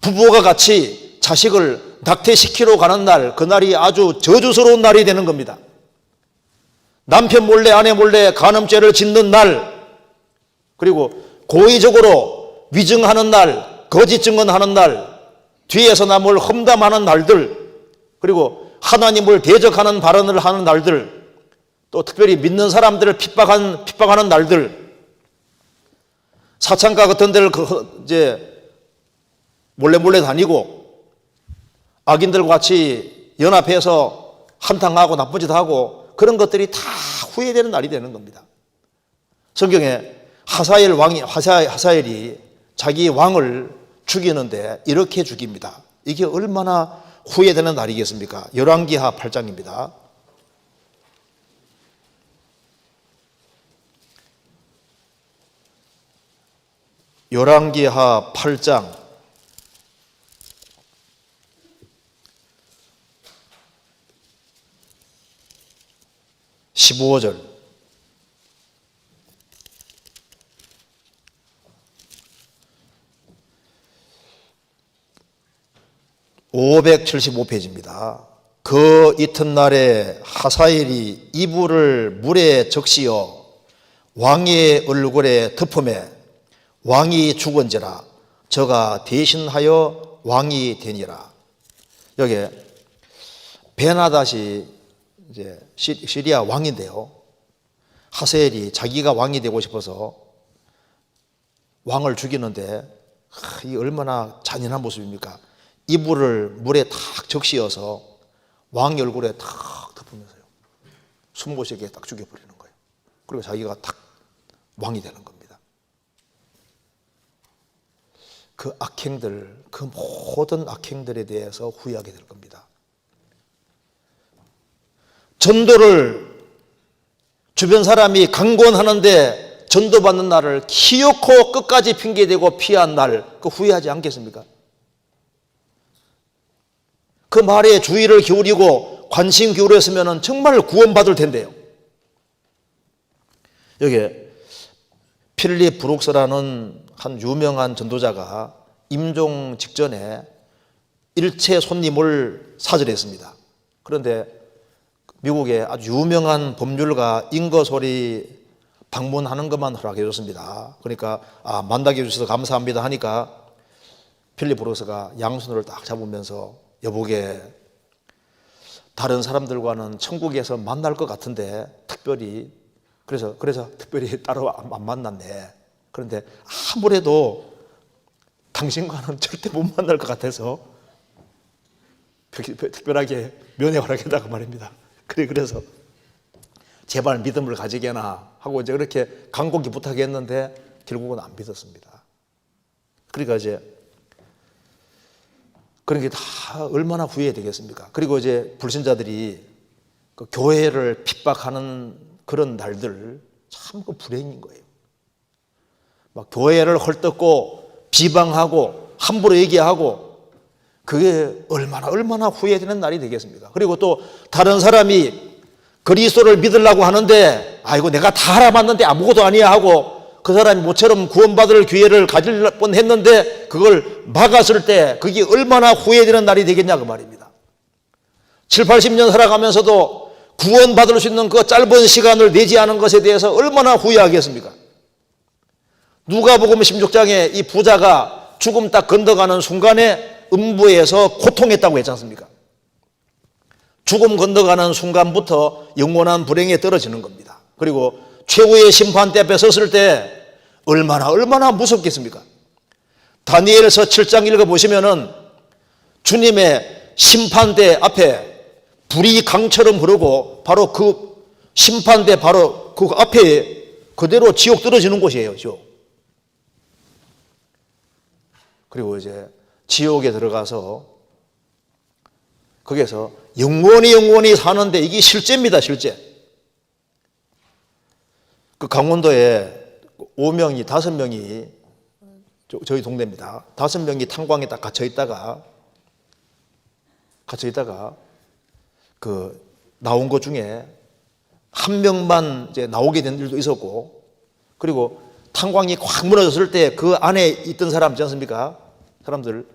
부부가 같이 자식을 낙태시키러 가는 날, 그날이 아주 저주스러운 날이 되는 겁니다. 남편 몰래 아내 몰래 간음죄를 짓는 날, 그리고 고의적으로 위증하는 날, 거짓 증언하는 날, 뒤에서 남을 험담하는 날들, 그리고 하나님을 대적하는 발언을 하는 날들, 또 특별히 믿는 사람들을 핍박하는 날들, 사창가 같은 데를 이제 몰래 다니고 악인들과 같이 연합해서 한탕하고 나쁜 짓 하고 그런 것들이 다 후회되는 날이 되는 겁니다. 성경에 하사엘이 자기 왕을 죽이는데 이렇게 죽입니다. 이게 얼마나 후회되는 날이겠습니까? 열왕기하 8장입니다. 열왕기하 8장 15절. (575페이지입니다) 그 이튿날에 하사엘이 이불을 물에 적시어 왕의 얼굴에 덮음에 왕이 죽은지라 저가 대신하여 왕이 되니라. 여기 베나닷이 이제 시리아 왕인데요. 하사엘이 자기가 왕이 되고 싶어서 왕을 죽이는데 이 얼마나 잔인한 모습입니까? 이불을 물에 탁 적시어서 왕의 얼굴에 탁 덮으면서요. 숨고시게 딱 죽여버리는 거예요. 그리고 자기가 탁 왕이 되는 겁니다. 그 악행들, 그 모든 악행들에 대해서 후회하게 될 겁니다. 전도를 주변 사람이 강권하는데 전도받는 날을 기어코 끝까지 핑계대고 피한 날, 그 후회하지 않겠습니까? 그 말에 주의를 기울이고 관심 기울였으면 정말 구원받을 텐데요. 여기 필립 브룩스라는 한 유명한 전도자가 임종 직전에 일체 손님을 사절했습니다. 그런데 미국의 아주 유명한 법률가 잉거솔이 방문하는 것만 허락해 줬습니다. 그러니까 만나게 해주셔서 감사합니다 하니까 필립 브룩스가 양손을 딱 잡으면서 여보게 다른 사람들과는 천국에서 만날 것 같은데 특별히 그래서 특별히 따로 안 만났네. 그런데 아무래도 당신과는 절대 못 만날 것 같아서 특별하게 면회 허락했다고 말입니다. 그래서 제발 믿음을 가지게나 하고 이제 그렇게 간곡히 부탁했는데 결국은 안 믿었습니다. 그러니까 이제 그런 게 다 얼마나 후회되겠습니까? 그리고 이제 불신자들이 그 교회를 핍박하는 그런 날들 참 그 불행인 거예요. 막 교회를 헐뜯고 비방하고 함부로 얘기하고 그게 얼마나 후회되는 날이 되겠습니까? 그리고 또 다른 사람이 그리스도를 믿으려고 하는데 아이고 내가 다 알아봤는데 아무것도 아니야 하고 그 사람이 모처럼 구원받을 기회를 가질 뻔했는데 그걸 막았을 때 그게 얼마나 후회되는 날이 되겠냐 그 말입니다. 7, 80년 살아가면서도 구원받을 수 있는 그 짧은 시간을 내지 않은 것에 대해서 얼마나 후회하겠습니까? 누가복음 16장에 이 부자가 죽음 딱 건너가는 순간에 음부에서 고통했다고 했지 않습니까? 죽음 건너가는 순간부터 영원한 불행에 떨어지는 겁니다. 그리고 최후의 심판대 앞에 섰을 때 얼마나 무섭겠습니까? 다니엘서 7장 읽어보시면은 주님의 심판대 앞에 불이 강처럼 흐르고 바로 그 심판대 바로 그 앞에 그대로 지옥 떨어지는 곳이에요. 지옥. 그리고 이제 지옥에 들어가서 거기에서 영원히 사는데 이게 실제입니다. 실제. 그 강원도에 5명이 저희 동네입니다. 5명이 탄광에 딱 갇혀 있다가 그 나온 것 중에 한 명만 이제 나오게 된 일도 있었고, 그리고 탄광이 확 무너졌을 때 그 안에 있던 사람 있지 않습니까? 사람들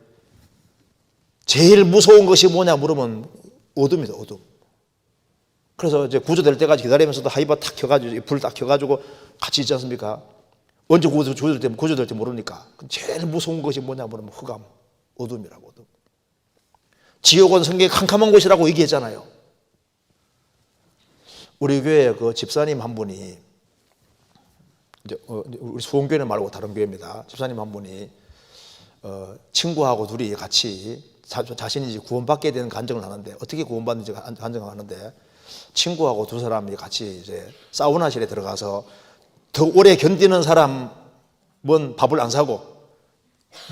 제일 무서운 것이 뭐냐 물으면 어둠이다. 어둠. 그래서 이제 구조될 때까지 기다리면서도 하이바 탁 켜가지고 불 딱 켜가지고 같이 있지 않습니까? 언제 구조될 때 모르니까 제일 무서운 것이 뭐냐 물으면 흑암, 어둠이라고. 어둠. 지옥은 성경에 캄캄한 곳이라고 얘기했잖아요. 우리 교회 그 집사님 한 분이 이제 우리 수원교회는 말고 다른 교회입니다. 집사님 한 분이 친구하고 둘이 같이 자신이 구원받게 되는 간증을 하는데, 어떻게 구원받는지 간증을 하는데, 친구하고 두 사람이 같이 이제 사우나실에 들어가서 더 오래 견디는 사람은 밥을 안 사고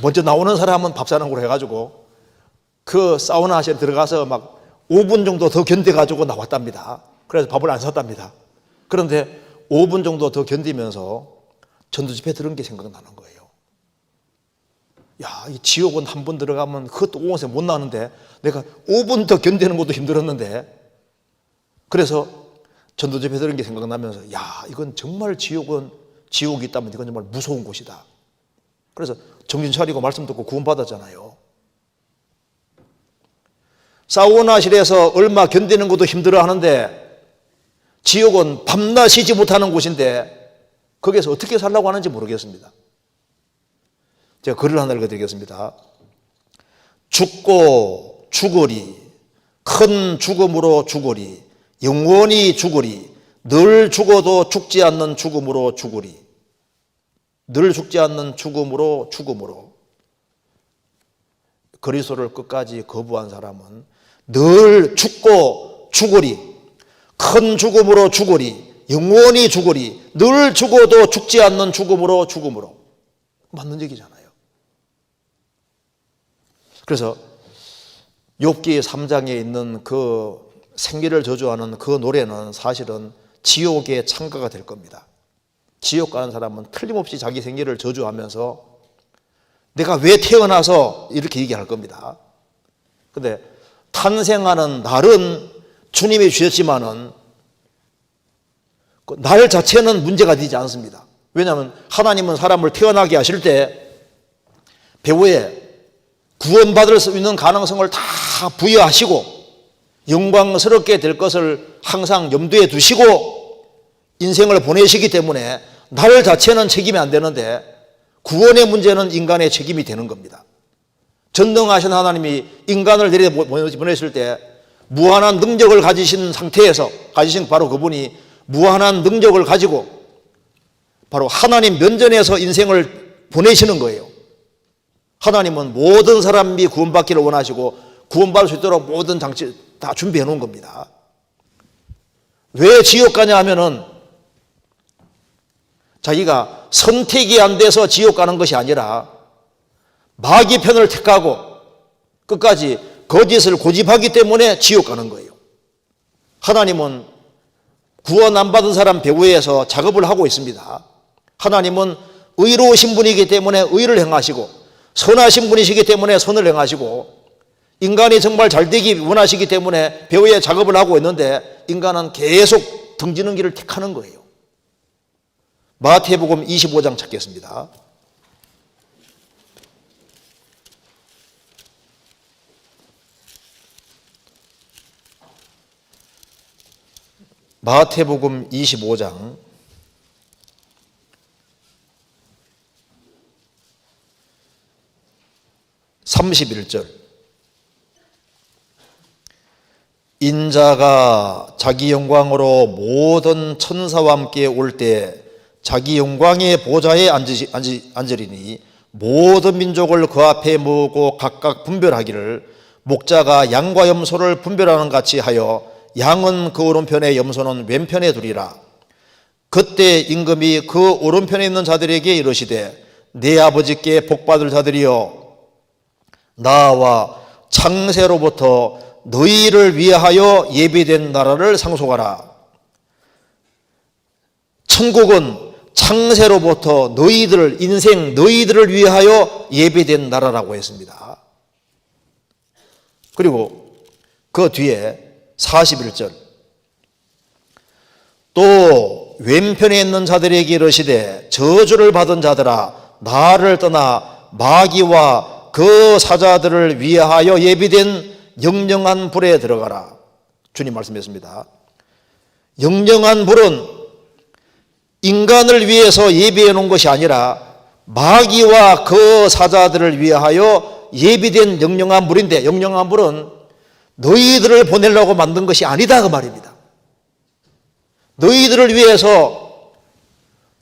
먼저 나오는 사람은 밥 사는 걸로 해가지고 그 사우나실에 들어가서 막 5분 정도 더 견뎌가지고 나왔답니다. 그래서 밥을 안 샀답니다. 그런데 5분 정도 더 견디면서 전도 집회 들은 게 생각나는 거예요. 야, 이 지옥은 한 번 들어가면 그것도 5원세 못 나는데 내가 5분 더 견디는 것도 힘들었는데, 그래서 전도 집회 들은 게 생각나면서 야, 이건 정말 지옥이 있다면 이건 정말 무서운 곳이다. 그래서 정신 차리고 말씀 듣고 구원받았잖아요. 사우나실에서 얼마 견디는 것도 힘들어 하는데 지옥은 밤낮 쉬지 못하는 곳인데 거기에서 어떻게 살라고 하는지 모르겠습니다. 제가 글을 하나 읽어드리겠습니다. 죽고 죽으리, 큰 죽음으로 죽으리, 영원히 죽으리, 늘 죽어도 죽지 않는 죽음으로 죽으리. 늘 죽지 않는 죽음으로 그리스도를 끝까지 거부한 사람은 늘 죽고 죽으리, 큰 죽음으로 죽으리, 영원히 죽으리, 늘 죽어도 죽지 않는 죽음으로 맞는 얘기잖아요. 그래서 욥기 3장에 있는 그 생기를 저주하는 그 노래는 사실은 지옥의 창가가 될 겁니다. 지옥 가는 사람은 틀림없이 자기 생기를 저주하면서 내가 왜 태어나서 이렇게 얘기할 겁니다. 근데 탄생하는 날은 주님이 주셨지만은 날 자체는 문제가 되지 않습니다. 왜냐하면 하나님은 사람을 태어나게 하실 때 배후에 구원받을 수 있는 가능성을 다 부여하시고 영광스럽게 될 것을 항상 염두에 두시고 인생을 보내시기 때문에 날 자체는 책임이 안 되는데 구원의 문제는 인간의 책임이 되는 겁니다. 전능하신 하나님이 인간을 내려 보내실 때 무한한 능력을 가지신 상태에서 가지신 바로 그분이 무한한 능력을 가지고 바로 하나님 면전에서 인생을 보내시는 거예요. 하나님은 모든 사람이 구원받기를 원하시고 구원받을 수 있도록 모든 장치 다 준비해 놓은 겁니다. 왜 지옥 가냐 하면은 자기가 선택이 안 돼서 지옥 가는 것이 아니라 마귀 편을 택하고 끝까지 거짓을 고집하기 때문에 지옥 가는 거예요. 하나님은 구원 안 받은 사람 배후에서 작업을 하고 있습니다. 하나님은 의로우신 분이기 때문에 의를 행하시고 선하신 분이시기 때문에 선을 행하시고 인간이 정말 잘되기 원하시기 때문에 배후에 작업을 하고 있는데 인간은 계속 등지는 길을 택하는 거예요. 마태복음 25장 찾겠습니다. 마태복음 25장 31절 인자가 자기 영광으로 모든 천사와 함께 올 때 자기 영광의 보좌에 앉으리니 모든 민족을 그 앞에 모으고 각각 분별하기를 목자가 양과 염소를 분별하는 같이 하여 양은 그 오른편에 염소는 왼편에 두리라. 그때 임금이 그 오른편에 있는 자들에게 이르시되 내 아버지께 복받을 자들이여 나와 창세로부터 너희를 위하여 예비된 나라를 상속하라. 천국은 창세로부터 너희들 인생 너희들을 위하여 예비된 나라라고 했습니다. 그리고 그 뒤에 41절 또 왼편에 있는 자들에게 이르시되 저주를 받은 자들아 나를 떠나 마귀와 그 사자들을 위하여 예비된 영영한 불에 들어가라. 주님 말씀했습니다. 영영한 불은 인간을 위해서 예비해 놓은 것이 아니라 마귀와 그 사자들을 위하여 예비된 영영한 불인데 영영한 불은 너희들을 보내려고 만든 것이 아니다 그 말입니다. 너희들을 위해서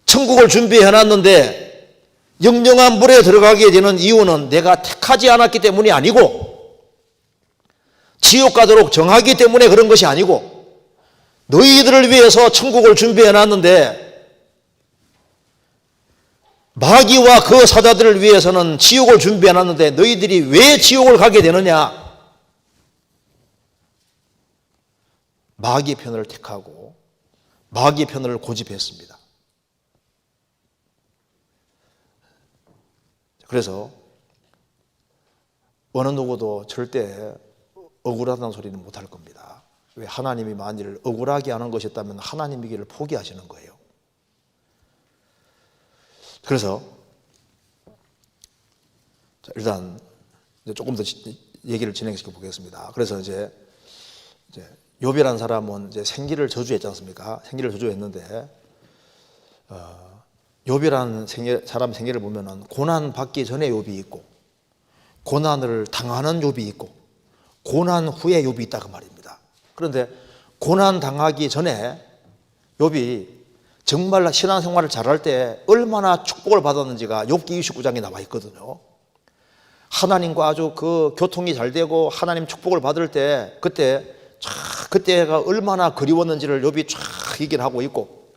천국을 준비해 놨는데 영영한 불에 들어가게 되는 이유는 내가 택하지 않았기 때문이 아니고 지옥 가도록 정하기 때문에 그런 것이 아니고 너희들을 위해서 천국을 준비해 놨는데 마귀와 그 사자들을 위해서는 지옥을 준비해 놨는데 너희들이 왜 지옥을 가게 되느냐? 마귀 편을 택하고 마귀 편을 고집했습니다. 그래서 어느 누구도 절대 억울하다는 소리는 못할 겁니다. 왜 하나님이 만일 억울하게 하는 것이었다면 하나님이기를 포기하시는 거예요. 그래서 일단 조금 더 얘기를 진행시켜 보겠습니다. 그래서 이제 욥이라는 사람은 이제 생기를 저주했지 않습니까? 생기를 저주했는데 욥이라는 사람 생기를 보면은 고난 받기 전에 욥이 있고 고난을 당하는 욥이 있고 고난 후에 욥이 있다 그 말입니다. 그런데 고난 당하기 전에 욥이 정말 신앙생활을 잘할 때 얼마나 축복을 받았는지가 욥기 29장에 나와 있거든요. 하나님과 아주 그 교통이 잘 되고 하나님 축복을 받을 때 그때가 얼마나 그리웠는지를 욥이 쫙 얘기를 하고 있고,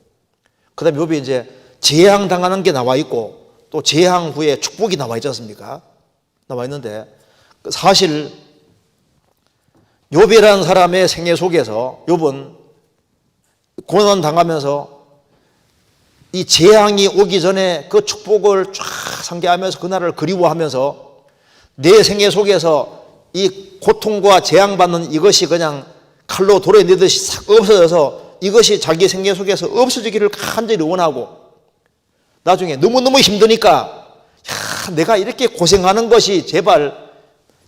그 다음에 욥이 이제 재앙 당하는 게 나와 있고 또 재앙 후에 축복이 나와 있지 않습니까? 나와 있는데 사실 욥이라는 사람의 생애 속에서 욥은 고난 당하면서 이 재앙이 오기 전에 그 축복을 쫙 상기하면서 그날을 그리워하면서 내 생애 속에서 이 고통과 재앙받는 이것이 그냥 칼로 돌에 내듯이 싹 없어져서 이것이 자기 생애 속에서 없어지기를 간절히 원하고, 나중에 너무너무 힘드니까 내가 이렇게 고생하는 것이 제발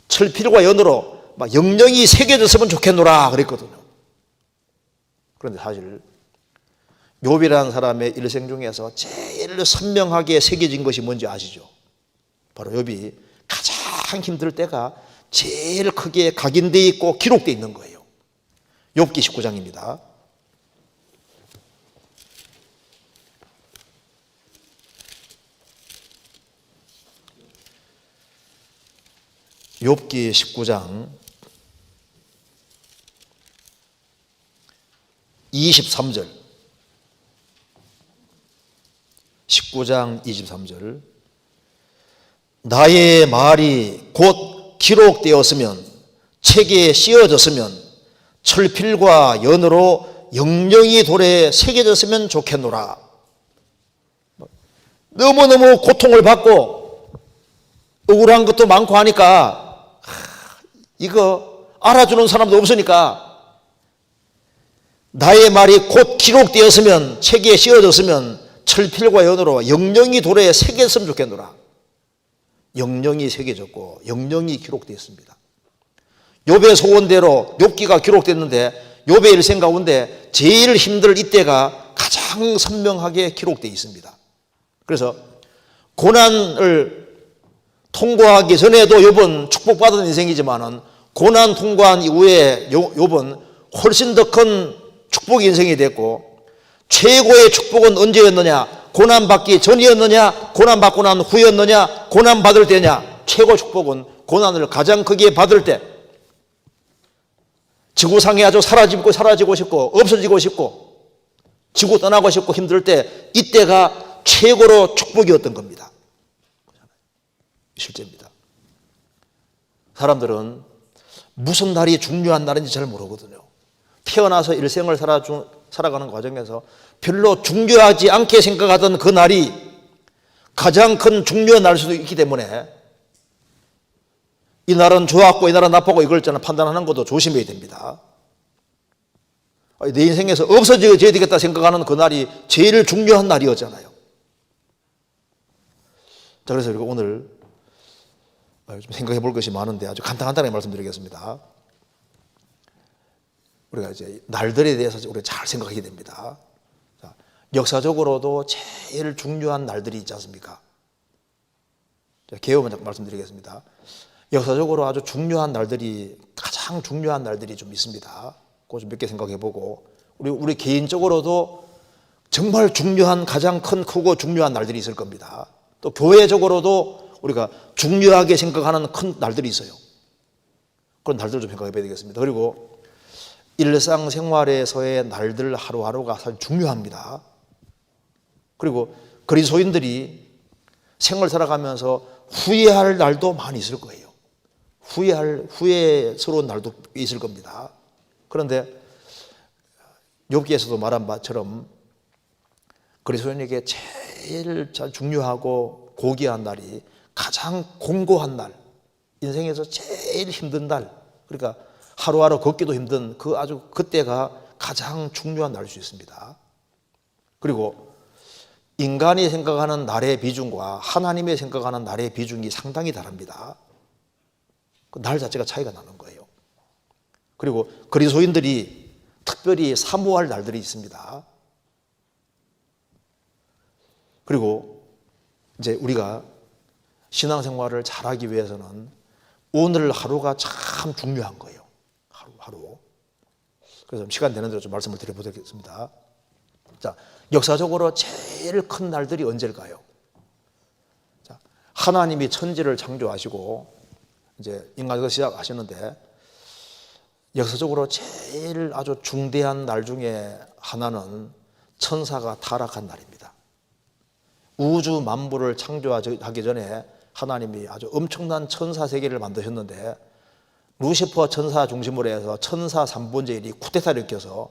철필과 연으로 막 영영이 새겨졌으면 좋겠노라 그랬거든요. 그런데 사실 욥이라는 사람의 일생 중에서 제일 선명하게 새겨진 것이 뭔지 아시죠? 바로 욥이 가장 힘들 때가 제일 크게 각인되어 있고 기록되어 있는 거예요. 욥기 19장입니다. 욥기 19장 23절, 19장 23절. 나의 말이 곧 기록되었으면, 책에 씌어졌으면, 철필과 연으로 영영이 돌에 새겨졌으면 좋겠노라. 너무너무 고통을 받고 억울한 것도 많고 하니까 이거 알아주는 사람도 없으니까 나의 말이 곧 기록되었으면, 책에 씌어졌으면, 철필과 연으로 영영이 돌에 새겼으면 좋겠노라. 영영이 새겨졌고 영영이 기록되었습니다. 욥의 소원대로 욥기가 기록됐는데 욥의 일생 가운데 제일 힘들 이때가 가장 선명하게 기록되어 있습니다. 그래서 고난을 통과하기 전에도 욥은 축복받은 인생이지만은 고난 통과한 이후에 욥은 훨씬 더 큰 축복 인생이 됐고, 최고의 축복은 언제였느냐? 고난받기 전이었느냐? 고난받고 난 후였느냐? 고난받을 때냐? 최고 축복은 고난을 가장 크게 받을 때, 지구상에 아주 사라지고 싶고 없어지고 싶고 지구 떠나고 싶고 힘들 때, 이때가 최고로 축복이었던 겁니다. 실제입니다. 사람들은 무슨 날이 중요한 날인지 잘 모르거든요. 태어나서 일생을 살아가는 과정에서 별로 중요하지 않게 생각하던 그 날이 가장 큰 중요한 날일 수도 있기 때문에 이 날은 좋았고 이 날은 나쁘고 이걸 판단하는 것도 조심해야 됩니다. 내 인생에서 없어져야 되겠다 생각하는 그 날이 제일 중요한 날이었잖아요. 자, 그래서 우리가 오늘 좀 생각해 볼 것이 많은데 아주 간단하게 말씀드리겠습니다. 우리가 이제 날들에 대해서 우리가 잘 생각하게 됩니다. 자, 역사적으로도 제일 중요한 날들이 있지 않습니까? 개요 먼저 말씀드리겠습니다. 역사적으로 아주 중요한 날들이, 가장 중요한 날들이 좀 있습니다. 그거 좀 몇 개 생각해 보고, 우리 개인적으로도 정말 중요한, 가장 크고 중요한 날들이 있을 겁니다. 또 교회적으로도 우리가 중요하게 생각하는 큰 날들이 있어요. 그런 날들을 좀 생각해 봐야 되겠습니다. 그리고 일상생활에서의 날들 하루하루가 사실 중요합니다. 그리고 그리스도인들이 생을 살아가면서 후회할 날도 많이 있을 거예요. 후회스러운 날도 있을 겁니다. 그런데 욥기에서도 말한 바처럼 그리스도인에게 제일 중요하고 고귀한 날이 가장 공고한 날, 인생에서 제일 힘든 날, 그러니까 하루하루 걷기도 힘든 그때가 가장 중요한 날일 수 있습니다. 그리고 인간이 생각하는 날의 비중과 하나님이 생각하는 날의 비중이 상당히 다릅니다. 그 날 자체가 차이가 나는 거예요. 그리고 그리스도인들이 특별히 사모할 날들이 있습니다. 그리고 이제 우리가 신앙생활을 잘하기 위해서는 오늘 하루가 참 중요한 거예요. 하루. 그래서 시간 되는 대로 좀 말씀을 드려보겠습니다. 자, 역사적으로 제일 큰 날들이 언제일까요? 자, 하나님이 천지를 창조하시고 이제 인간을 시작하셨는데 역사적으로 제일 아주 중대한 날 중에 하나는 천사가 타락한 날입니다. 우주 만물을 창조하기 전에 하나님이 아주 엄청난 천사 세계를 만드셨는데 루시퍼 천사 중심으로 해서 천사 3분의 1이 쿠데타를 일으켜서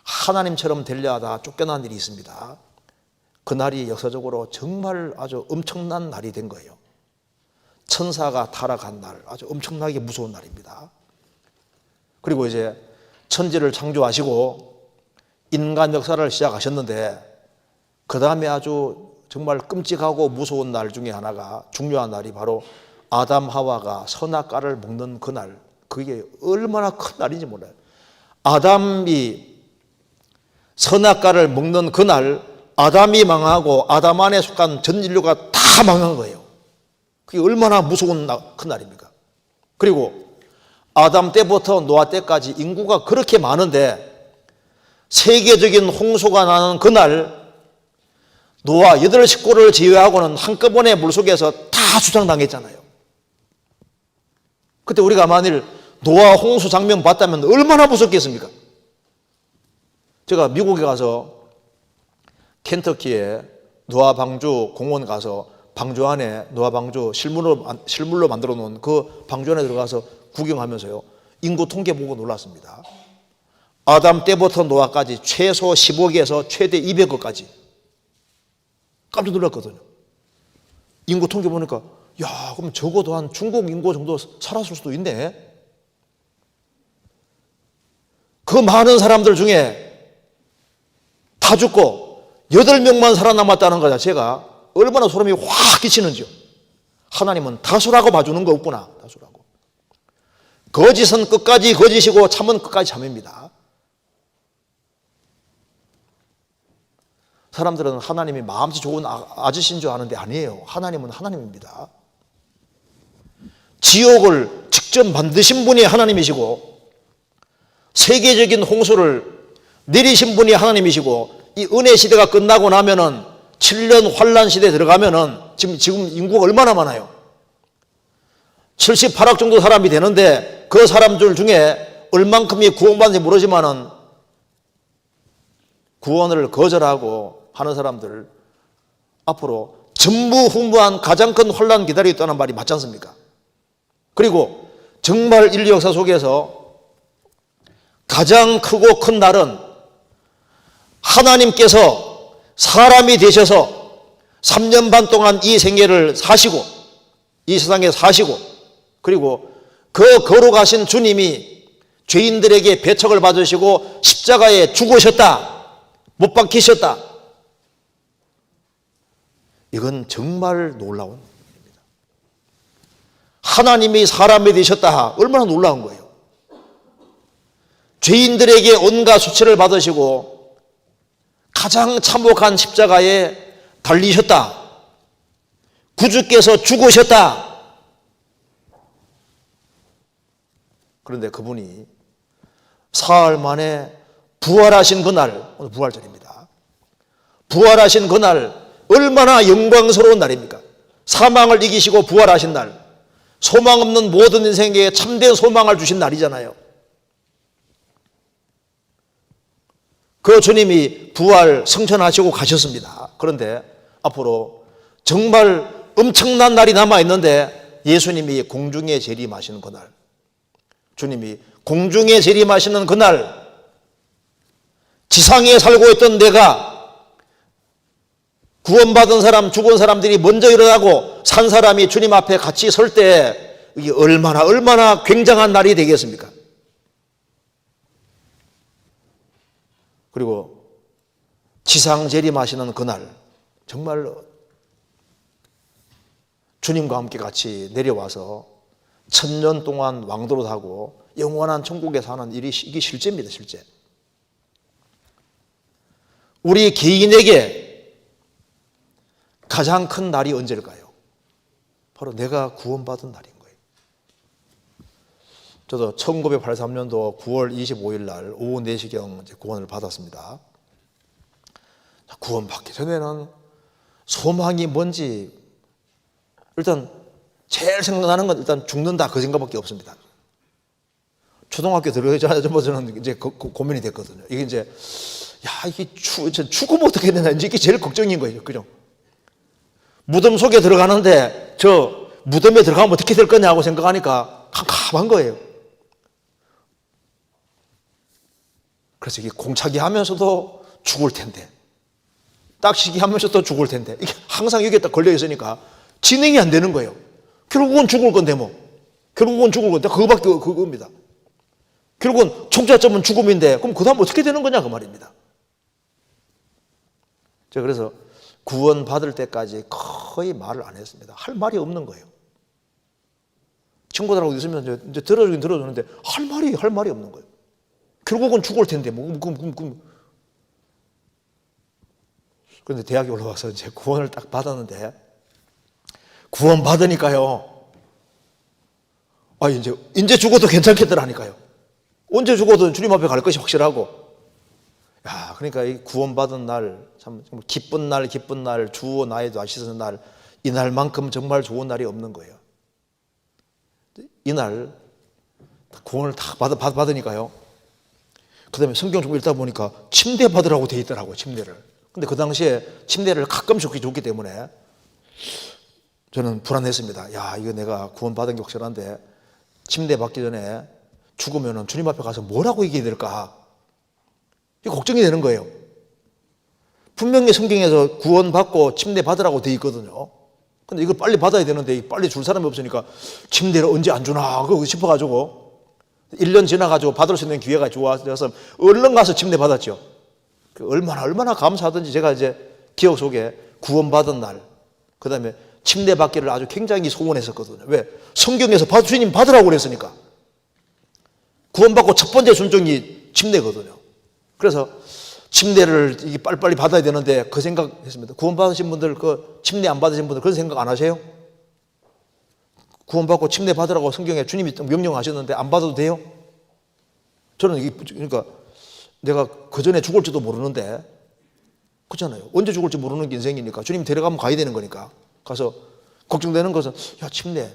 하나님처럼 되려 하다 쫓겨난 일이 있습니다. 그날이 역사적으로 정말 아주 엄청난 날이 된 거예요. 천사가 타락한 날, 아주 엄청나게 무서운 날입니다. 그리고 이제 천지를 창조하시고 인간 역사를 시작하셨는데 그 다음에 아주 정말 끔찍하고 무서운 날 중에 하나가 중요한 날이 바로 아담 하와가 선악과를 먹는 그날, 그게 얼마나 큰 날인지 몰라요. 아담이 선악과를 먹는 그날 아담이 망하고 아담 안에 속한 전 인류가 다 망한 거예요. 그게 얼마나 무서운 큰 날입니까? 그리고 아담 때부터 노아 때까지 인구가 그렇게 많은데 세계적인 홍수가 나는 그날 노아 8식구를 제외하고는 한꺼번에 물속에서 다 수장당했잖아요. 그때 우리가 만일 노아 홍수 장면 봤다면 얼마나 무섭겠습니까? 제가 미국에 가서 켄터키에 노아 방주 공원 가서 방주 안에 노아 방주 실물로 만들어 놓은 그 방주 안에 들어가서 구경하면서요, 인구 통계 보고 놀랐습니다. 아담 때부터 노아까지 최소 10억에서 최대 200억까지 깜짝 놀랐거든요. 인구 통계 보니까 야, 그럼 적어도 한 중국 인구 정도 살았을 수도 있네. 그 많은 사람들 중에 다 죽고 8명만 살아남았다는 거 자체가 얼마나 소름이 확 끼치는지요. 하나님은 다수라고 봐주는 거 없구나. 다수라고. 거짓은 끝까지 거짓이고 참은 끝까지 참입니다. 사람들은 하나님이 마음씨 좋은 아저씨인 줄 아는데 아니에요. 하나님은 하나님입니다. 지옥을 직접 만드신 분이 하나님이시고 세계적인 홍수를 내리신 분이 하나님이시고 이 은혜 시대가 끝나고 나면은 7년 환란 시대에 들어가면은 지금 인구가 얼마나 많아요? 78억 정도 사람이 되는데 그 사람들 중에 얼만큼이 구원받는지 모르지만은 구원을 거절하고 하는 사람들 앞으로 전무후무한 가장 큰 혼란 기다리고 있다는 말이 맞지 않습니까? 그리고 정말 인류 역사 속에서 가장 크고 큰 날은 하나님께서 사람이 되셔서 3년 반 동안 이 생애를 사시고 이 세상에 사시고 그리고 그 거룩하신 주님이 죄인들에게 배척을 받으시고 십자가에 죽으셨다, 못 박히셨다. 이건 정말 놀라운 일입니다. 하나님이 사람이 되셨다, 얼마나 놀라운 거예요. 죄인들에게 온갖 수치를 받으시고 가장 참혹한 십자가에 달리셨다, 구주께서 죽으셨다. 그런데 그분이 사흘 만에 부활하신 그날, 오늘 부활절입니다. 부활하신 그날 얼마나 영광스러운 날입니까? 사망을 이기시고 부활하신 날, 소망 없는 모든 인생에 참된 소망을 주신 날이잖아요. 그 주님이 부활 승천하시고 가셨습니다. 그런데 앞으로 정말 엄청난 날이 남아있는데 예수님이 공중에 재림하시는 그날, 주님이 공중에 재림하시는 그날, 지상에 살고 있던 내가 구원받은 사람, 죽은 사람들이 먼저 일어나고 산 사람이 주님 앞에 같이 설 때 이게 얼마나 굉장한 날이 되겠습니까? 그리고 지상 재림하시는 그날, 정말 주님과 함께 같이 내려와서 1000년 동안 왕도로 하고 영원한 천국에 사는 일이 이게 실제입니다. 실제. 우리 개인에게 가장 큰 날이 언제일까요? 바로 내가 구원받은 날인 거예요. 저도 1983년도 9월 25일 날 오후 4시경 구원을 받았습니다. 구원받기 전에는 소망이 뭔지 일단 제일 생각나는 건 일단 죽는다 그 생각밖에 없습니다. 초등학교 들어가자마자 저는 이제 고민이 됐거든요. 이게 이제 야 이게 죽으면 어떻게 되나 이제 이게 제일 걱정인 거예요. 그죠? 무덤 속에 들어가는데 저 무덤에 들어가면 어떻게 될 거냐고 생각하니까 캄캄한 거예요. 그래서 이게 공차기 하면서도 죽을 텐데 딱시기 하면서도 죽을 텐데 이게 항상 여기에 딱 걸려 있으니까 진행이 안 되는 거예요. 결국은 죽을 건데 뭐 결국은 죽을 건데 그거밖에 그겁니다. 결국은 총자점은 죽음인데 그럼 그 다음 어떻게 되는 거냐 그 말입니다. 제가 그래서 구원 받을 때까지 거의 말을 안 했습니다. 할 말이 없는 거예요. 친구들하고 있으면 이제 들어주긴 들어주는데 할 말이 없는 거예요. 결국은 죽을 텐데 뭐 그런데 대학에 올라와서 이제 구원을 딱 받았는데 구원 받으니까요. 아 이제 죽어도 괜찮겠더라니까요. 언제 죽어도 주님 앞에 갈 것이 확실하고. 야, 그러니까 이 구원받은 날, 참 기쁜 날, 주 나의 다시는 날, 이 날만큼 정말 좋은 날이 없는 거예요. 이날 구원을 다 받으니까요. 그다음에 성경 좀 읽다 보니까 침대 받으라고 돼 있더라고요, 침대를. 근데 그 당시에 침대를 가끔 줬기 때문에 저는 불안했습니다. 야, 이거 내가 구원받은 게 확실한데 침대 받기 전에 죽으면 주님 앞에 가서 뭐라고 얘기해야 될까? 이게 걱정이 되는 거예요. 분명히 성경에서 구원받고 침대 받으라고 돼 있거든요. 근데 이걸 빨리 받아야 되는데 빨리 줄 사람이 없으니까 침대를 언제 안 주나 그거 싶어가지고 1년 지나가지고 받을 수 있는 기회가 좋아져서 얼른 가서 침대 받았죠. 얼마나 감사하든지 제가 이제 기억 속에 구원받은 날, 그 다음에 침대 받기를 아주 굉장히 소원했었거든요. 왜? 성경에서 주님 받으라고 그랬으니까. 구원받고 첫 번째 순종이 침대거든요. 그래서 침대를 빨리빨리 받아야 되는데 그 생각했습니다. 구원받으신 분들, 그 침대 안 받으신 분들 그런 생각 안 하세요? 구원받고 침대 받으라고 성경에 주님이 명령하셨는데 안 받아도 돼요? 저는 그러니까 내가 그 전에 죽을지도 모르는데 그렇잖아요. 언제 죽을지 모르는 게 인생이니까 주님 데려가면 가야 되는 거니까 가서 걱정되는 것은 야 침대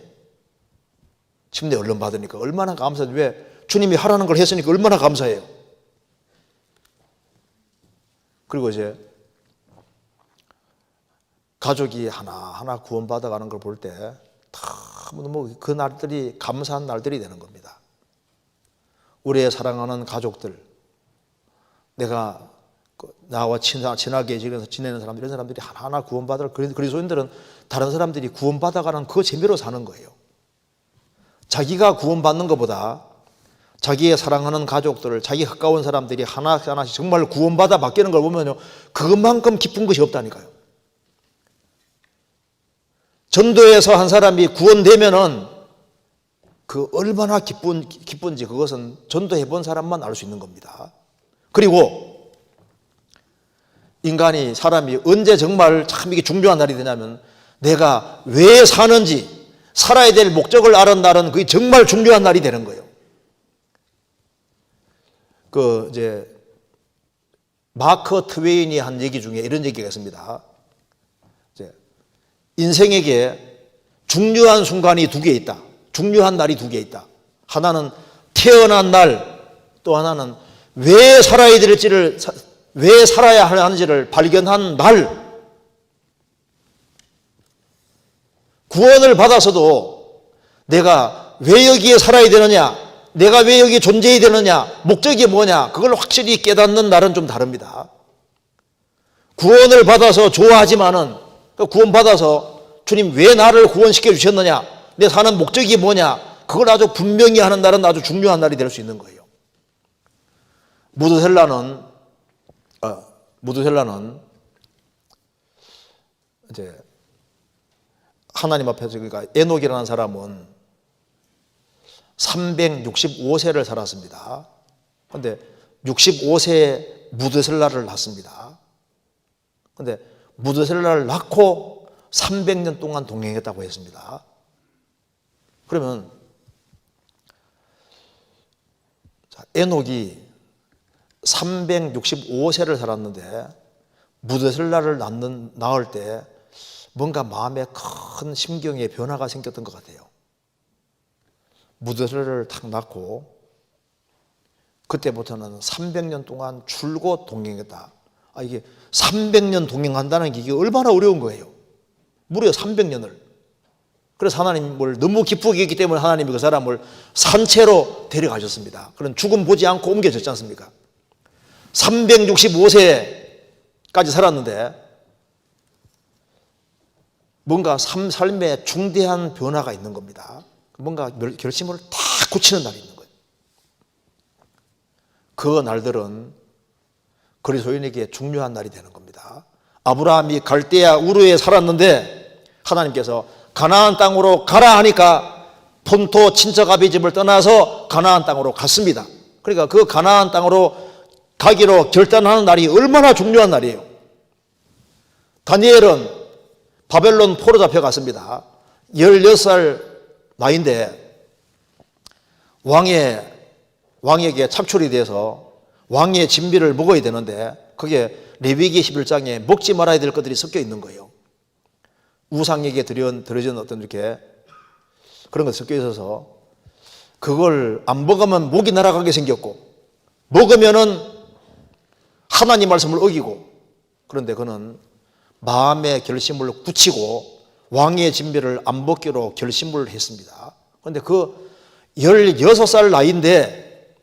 얼른 받으니까 얼마나 감사해. 왜? 주님이 하라는 걸 했으니까 얼마나 감사해요. 그리고 이제 가족이 하나하나 구원받아가는 걸 볼 때 너무 그 날들이 감사한 날들이 되는 겁니다. 우리의 사랑하는 가족들, 내가 나와 친하게 지내는 사람들, 이런 사람들이 하나하나 구원받을 그리스도인들은 다른 사람들이 구원받아가는 그 재미로 사는 거예요. 자기가 구원받는 것보다 자기의 사랑하는 가족들을, 자기 가까운 사람들이 하나씩 정말 구원받아 바뀌는 걸 보면요, 그것만큼 기쁜 것이 없다니까요. 전도에서 한 사람이 구원되면은 그 얼마나 기쁜지 그것은 전도해 본 사람만 알 수 있는 겁니다. 그리고 사람이 언제 정말 참 이게 중요한 날이 되냐면 내가 왜 사는지 살아야 될 목적을 아는 날은 그게 정말 중요한 날이 되는 거예요. 이제 마크 트웨인이 한 얘기 중에 이런 얘기가 있습니다. 이제 인생에게 중요한 순간이 두 개 있다. 중요한 날이 두 개 있다. 하나는 태어난 날, 또 하나는 왜 살아야 될지를, 왜 살아야 하는지를 발견한 날. 구원을 받아서도 내가 왜 여기에 살아야 되느냐, 내가 왜 여기 존재해야 되느냐, 목적이 뭐냐, 그걸 확실히 깨닫는 날은 좀 다릅니다. 구원을 받아서 좋아하지만은, 구원 받아서 주님 왜 나를 구원시켜 주셨느냐, 내 사는 목적이 뭐냐, 그걸 아주 분명히 하는 날은 아주 중요한 날이 될 수 있는 거예요. 무드셀라는 이제 하나님 앞에서, 그러니까 에녹이라는 사람은 365세를 살았습니다. 그런데 65세에 무드셀라를 낳습니다. 그런데 무드셀라를 낳고 300년 동안 동행했다고 했습니다. 그러면 에녹이 365세를 살았는데 무드셀라를 낳을 때 뭔가 마음에 큰 심경의 변화가 생겼던 것 같아요. 무드셀라를 탁 낳고 그때부터는 300년 동안 줄곧 동행했다. 이게 300년 동행한다는 게 이게 얼마나 어려운 거예요. 무려 300년을. 그래서 하나님을 너무 기쁘게 했기 때문에 하나님이 그 사람을 산채로 데려가셨습니다. 그런 죽음 보지 않고 옮겨졌지 않습니까? 365세까지 살았는데 뭔가 삶에 중대한 변화가 있는 겁니다. 뭔가 결심을 다 굳히는 날이 있는 거예요. 그 날들은 그리스도인에게 중요한 날이 되는 겁니다. 아브라함이 갈대아 우르에 살았는데 하나님께서 가나안 땅으로 가라 하니까 본토 친척 아비 집을 떠나서 가나안 땅으로 갔습니다. 그러니까 그 가나안 땅으로 가기로 결단하는 날이 얼마나 중요한 날이에요. 다니엘은 바벨론 포로 잡혀갔습니다. 16살 나이인데 왕에게 착출이 돼서 왕의 진비를 먹어야 되는데 그게 레위기 11장에 먹지 말아야 될 것들이 섞여 있는 거예요. 우상에게 드려진 어떤 이렇게 그런 것이 섞여 있어서 그걸 안 먹으면 목이 날아가게 생겼고 먹으면은 하나님 말씀을 어기고 그런데 그는 마음의 결심을 굳히고 왕의 진비를 안 먹기로 결심을 했습니다. 그런데 그 16살 나이인데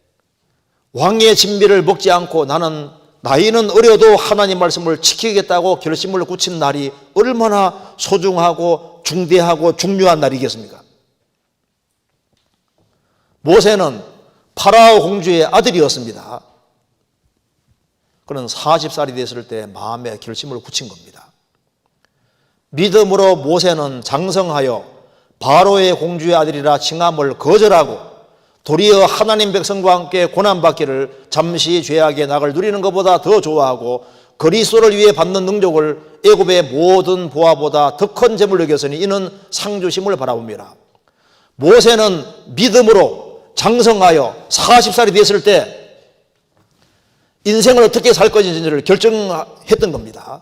왕의 진비를 먹지 않고 나는 나이는 어려도 하나님 말씀을 지키겠다고 결심을 굳힌 날이 얼마나 소중하고 중대하고 중요한 날이겠습니까? 모세는 파라오 공주의 아들이었습니다. 그는 40살이 됐을 때 마음의 결심을 굳힌 겁니다. 믿음으로 모세는 장성하여 바로의 공주의 아들이라 칭함을 거절하고 도리어 하나님 백성과 함께 고난받기를 잠시 죄악의 낙을 누리는 것보다 더 좋아하고 그리스도를 위해 받는 능력을 애굽의 모든 보화보다 더 큰 재물로 여겼으니 이는 상주심을 바라봅니다. 모세는 믿음으로 장성하여 40살이 됐을 때 인생을 어떻게 살 것인지를 결정했던 겁니다.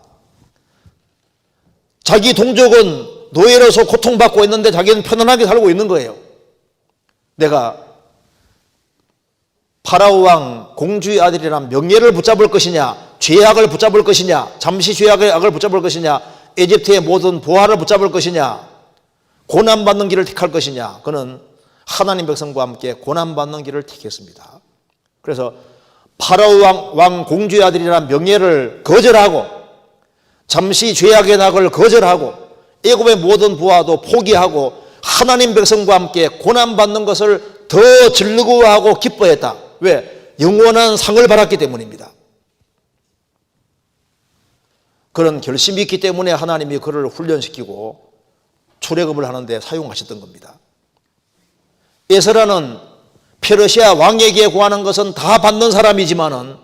자기 동족은 노예로서 고통받고 있는데 자기는 편안하게 살고 있는 거예요. 내가 파라오 왕 공주의 아들이란 명예를 붙잡을 것이냐, 죄악을 붙잡을 것이냐, 잠시 죄악의 악을 붙잡을 것이냐, 에집트의 모든 보화를 붙잡을 것이냐, 고난받는 길을 택할 것이냐. 그는 하나님 백성과 함께 고난받는 길을 택했습니다. 그래서 파라오 왕 공주의 아들이란 명예를 거절하고 잠시 죄악의 낙을 거절하고 애굽의 모든 부하도 포기하고 하나님 백성과 함께 고난받는 것을 더 즐거워하고 기뻐했다. 왜? 영원한 상을 받았기 때문입니다. 그런 결심이 있기 때문에 하나님이 그를 훈련시키고 출애굽을 하는데 사용하셨던 겁니다. 에스라는 페르시아 왕에게 구하는 것은 다 받는 사람이지만은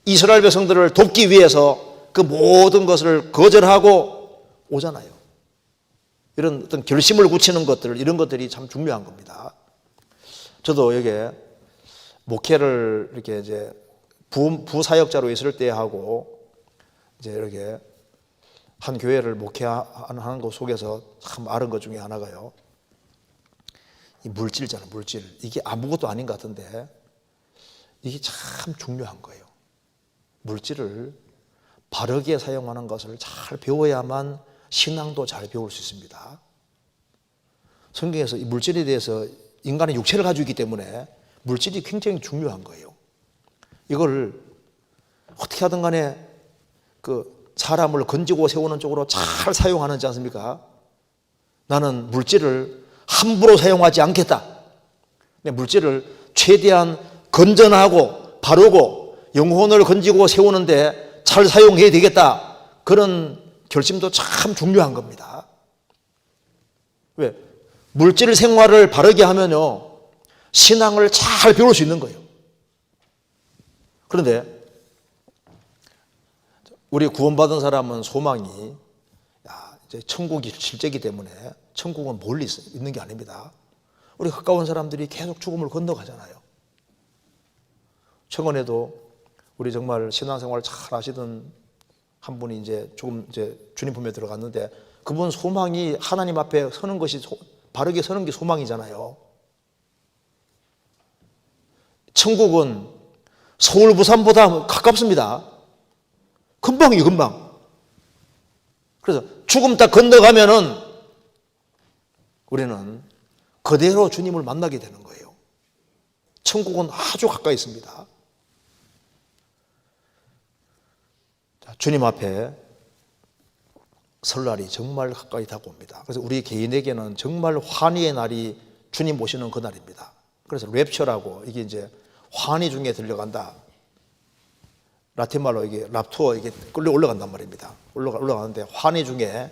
이스라엘 백성들을 돕기 위해서 그 모든 것을 거절하고 오잖아요. 이런 어떤 결심을 굳히는 것들, 이런 것들이 참 중요한 겁니다. 저도 여기에 목회를 이렇게 이제 부사역자로 있을 때 하고 이제 이렇게 한 교회를 목회하는 것 속에서 참 아는 것 중에 하나가요. 이 물질이잖아요, 물질. 이게 아무것도 아닌 것 같은데 이게 참 중요한 거예요. 물질을 바르게 사용하는 것을 잘 배워야만 신앙도 잘 배울 수 있습니다. 성경에서 이 물질에 대해서 인간의 육체를 가지고 있기 때문에 물질이 굉장히 중요한 거예요. 이걸 어떻게 하든 간에 그 사람을 건지고 세우는 쪽으로 잘 사용하는지 않습니까? 나는 물질을 함부로 사용하지 않겠다. 물질을 최대한 건전하고 바르고 영혼을 건지고 세우는데 잘 사용해야 되겠다. 그런 결심도 참 중요한 겁니다. 왜? 물질 생활을 바르게 하면요, 신앙을 잘 배울 수 있는 거예요. 그런데 우리 구원받은 사람은 소망이 이제 천국이 실제이기 때문에 천국은 멀리 있는 게 아닙니다. 우리 가까운 사람들이 계속 죽음을 건너가잖아요. 최근에도 우리 정말 신앙생활 잘 하시던 한 분이 이제 조금 이제 주님 품에 들어갔는데 그분 소망이 하나님 앞에 서는 것이 바르게 서는 게 소망이잖아요. 천국은 서울 부산보다 가깝습니다. 금방이에요, 금방. 그래서 죽음 딱 건너가면은 우리는 그대로 주님을 만나게 되는 거예요. 천국은 아주 가까이 있습니다. 자, 주님 앞에 설날이 정말 가까이 다가옵니다. 그래서 우리 개인에게는 정말 환희의 날이 주님 오시는 그날입니다. 그래서 랩처라고 이게 이제 환희 중에 들려간다. 라틴 말로 이게 랍투어 이게 끌려 올라간단 말입니다. 올라가는데 환희 중에